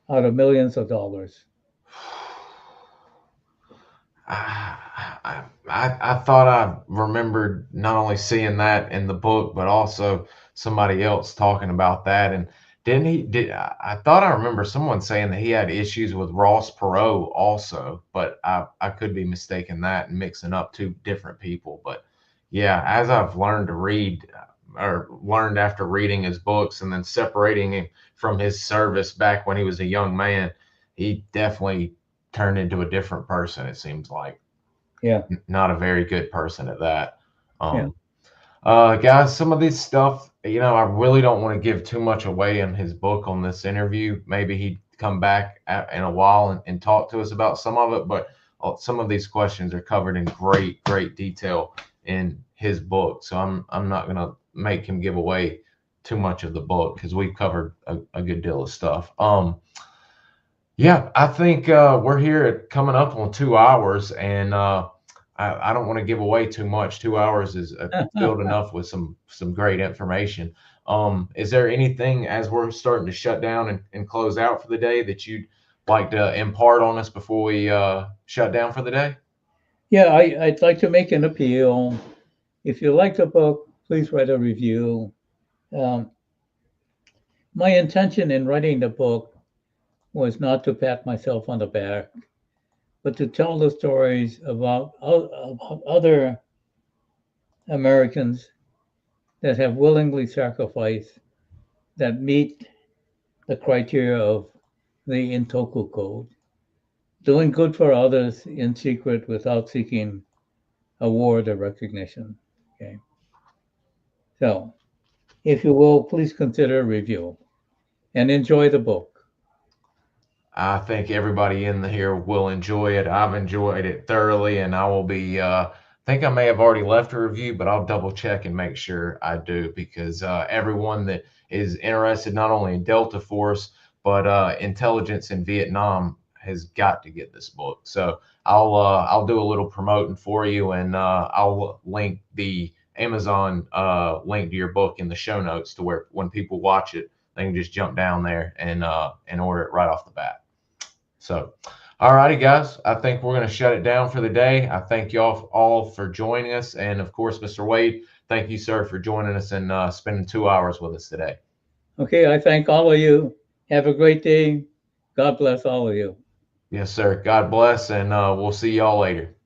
out of millions of dollars. I thought I remembered not only seeing that in the book, but also somebody else talking about that. And I thought I remember someone saying that he had issues with Ross Perot also, but I could be mistaken that and mixing up 2 different people. But yeah, as I've learned to read, or learned after reading his books and then separating him from his service back when he was a young man, he definitely turned into a different person, it seems like. Yeah. Not a very good person at that. Yeah. Guys, some of this stuff, you know, I really don't want to give too much away in his book on this interview. Maybe he'd come back in a while and talk to us about some of it, but some of these questions are covered in great detail in his book. So I'm not going to make him give away too much of the book, because we've covered a good deal of stuff. Yeah, I think we're here at coming up on 2 hours, and I don't want to give away too much. 2 hours is filled enough with some great information. Is there anything, as we're starting to shut down and close out for the day, that you'd like to impart on us before we shut down for the day? Yeah, I'd like to make an appeal. If you like the book, please write a review. Um, my intention in writing the book was not to pat myself on the back, but to tell the stories about other Americans that have willingly sacrificed, that meet the criteria of the Intoku Code, doing good for others in secret without seeking award or recognition. Okay. So, if you will, please consider a review and enjoy the book. I think everybody in here will enjoy it. I've enjoyed it thoroughly, and I will be. I think I may have already left a review, but I'll double check and make sure I do, because everyone that is interested not only in Delta Force but intelligence in Vietnam has got to get this book. So I'll do a little promoting for you, and I'll link the Amazon link to your book in the show notes, to where when people watch it, they can just jump down there and order it right off the bat. So, all righty, guys. I think we're going to shut it down for the day. I thank y'all all for joining us. And of course, Mr. Wade, thank you, sir, for joining us and spending 2 hours with us today. Okay, I thank all of you. Have a great day. God bless all of you. Yes, sir. God bless, and we'll see y'all later.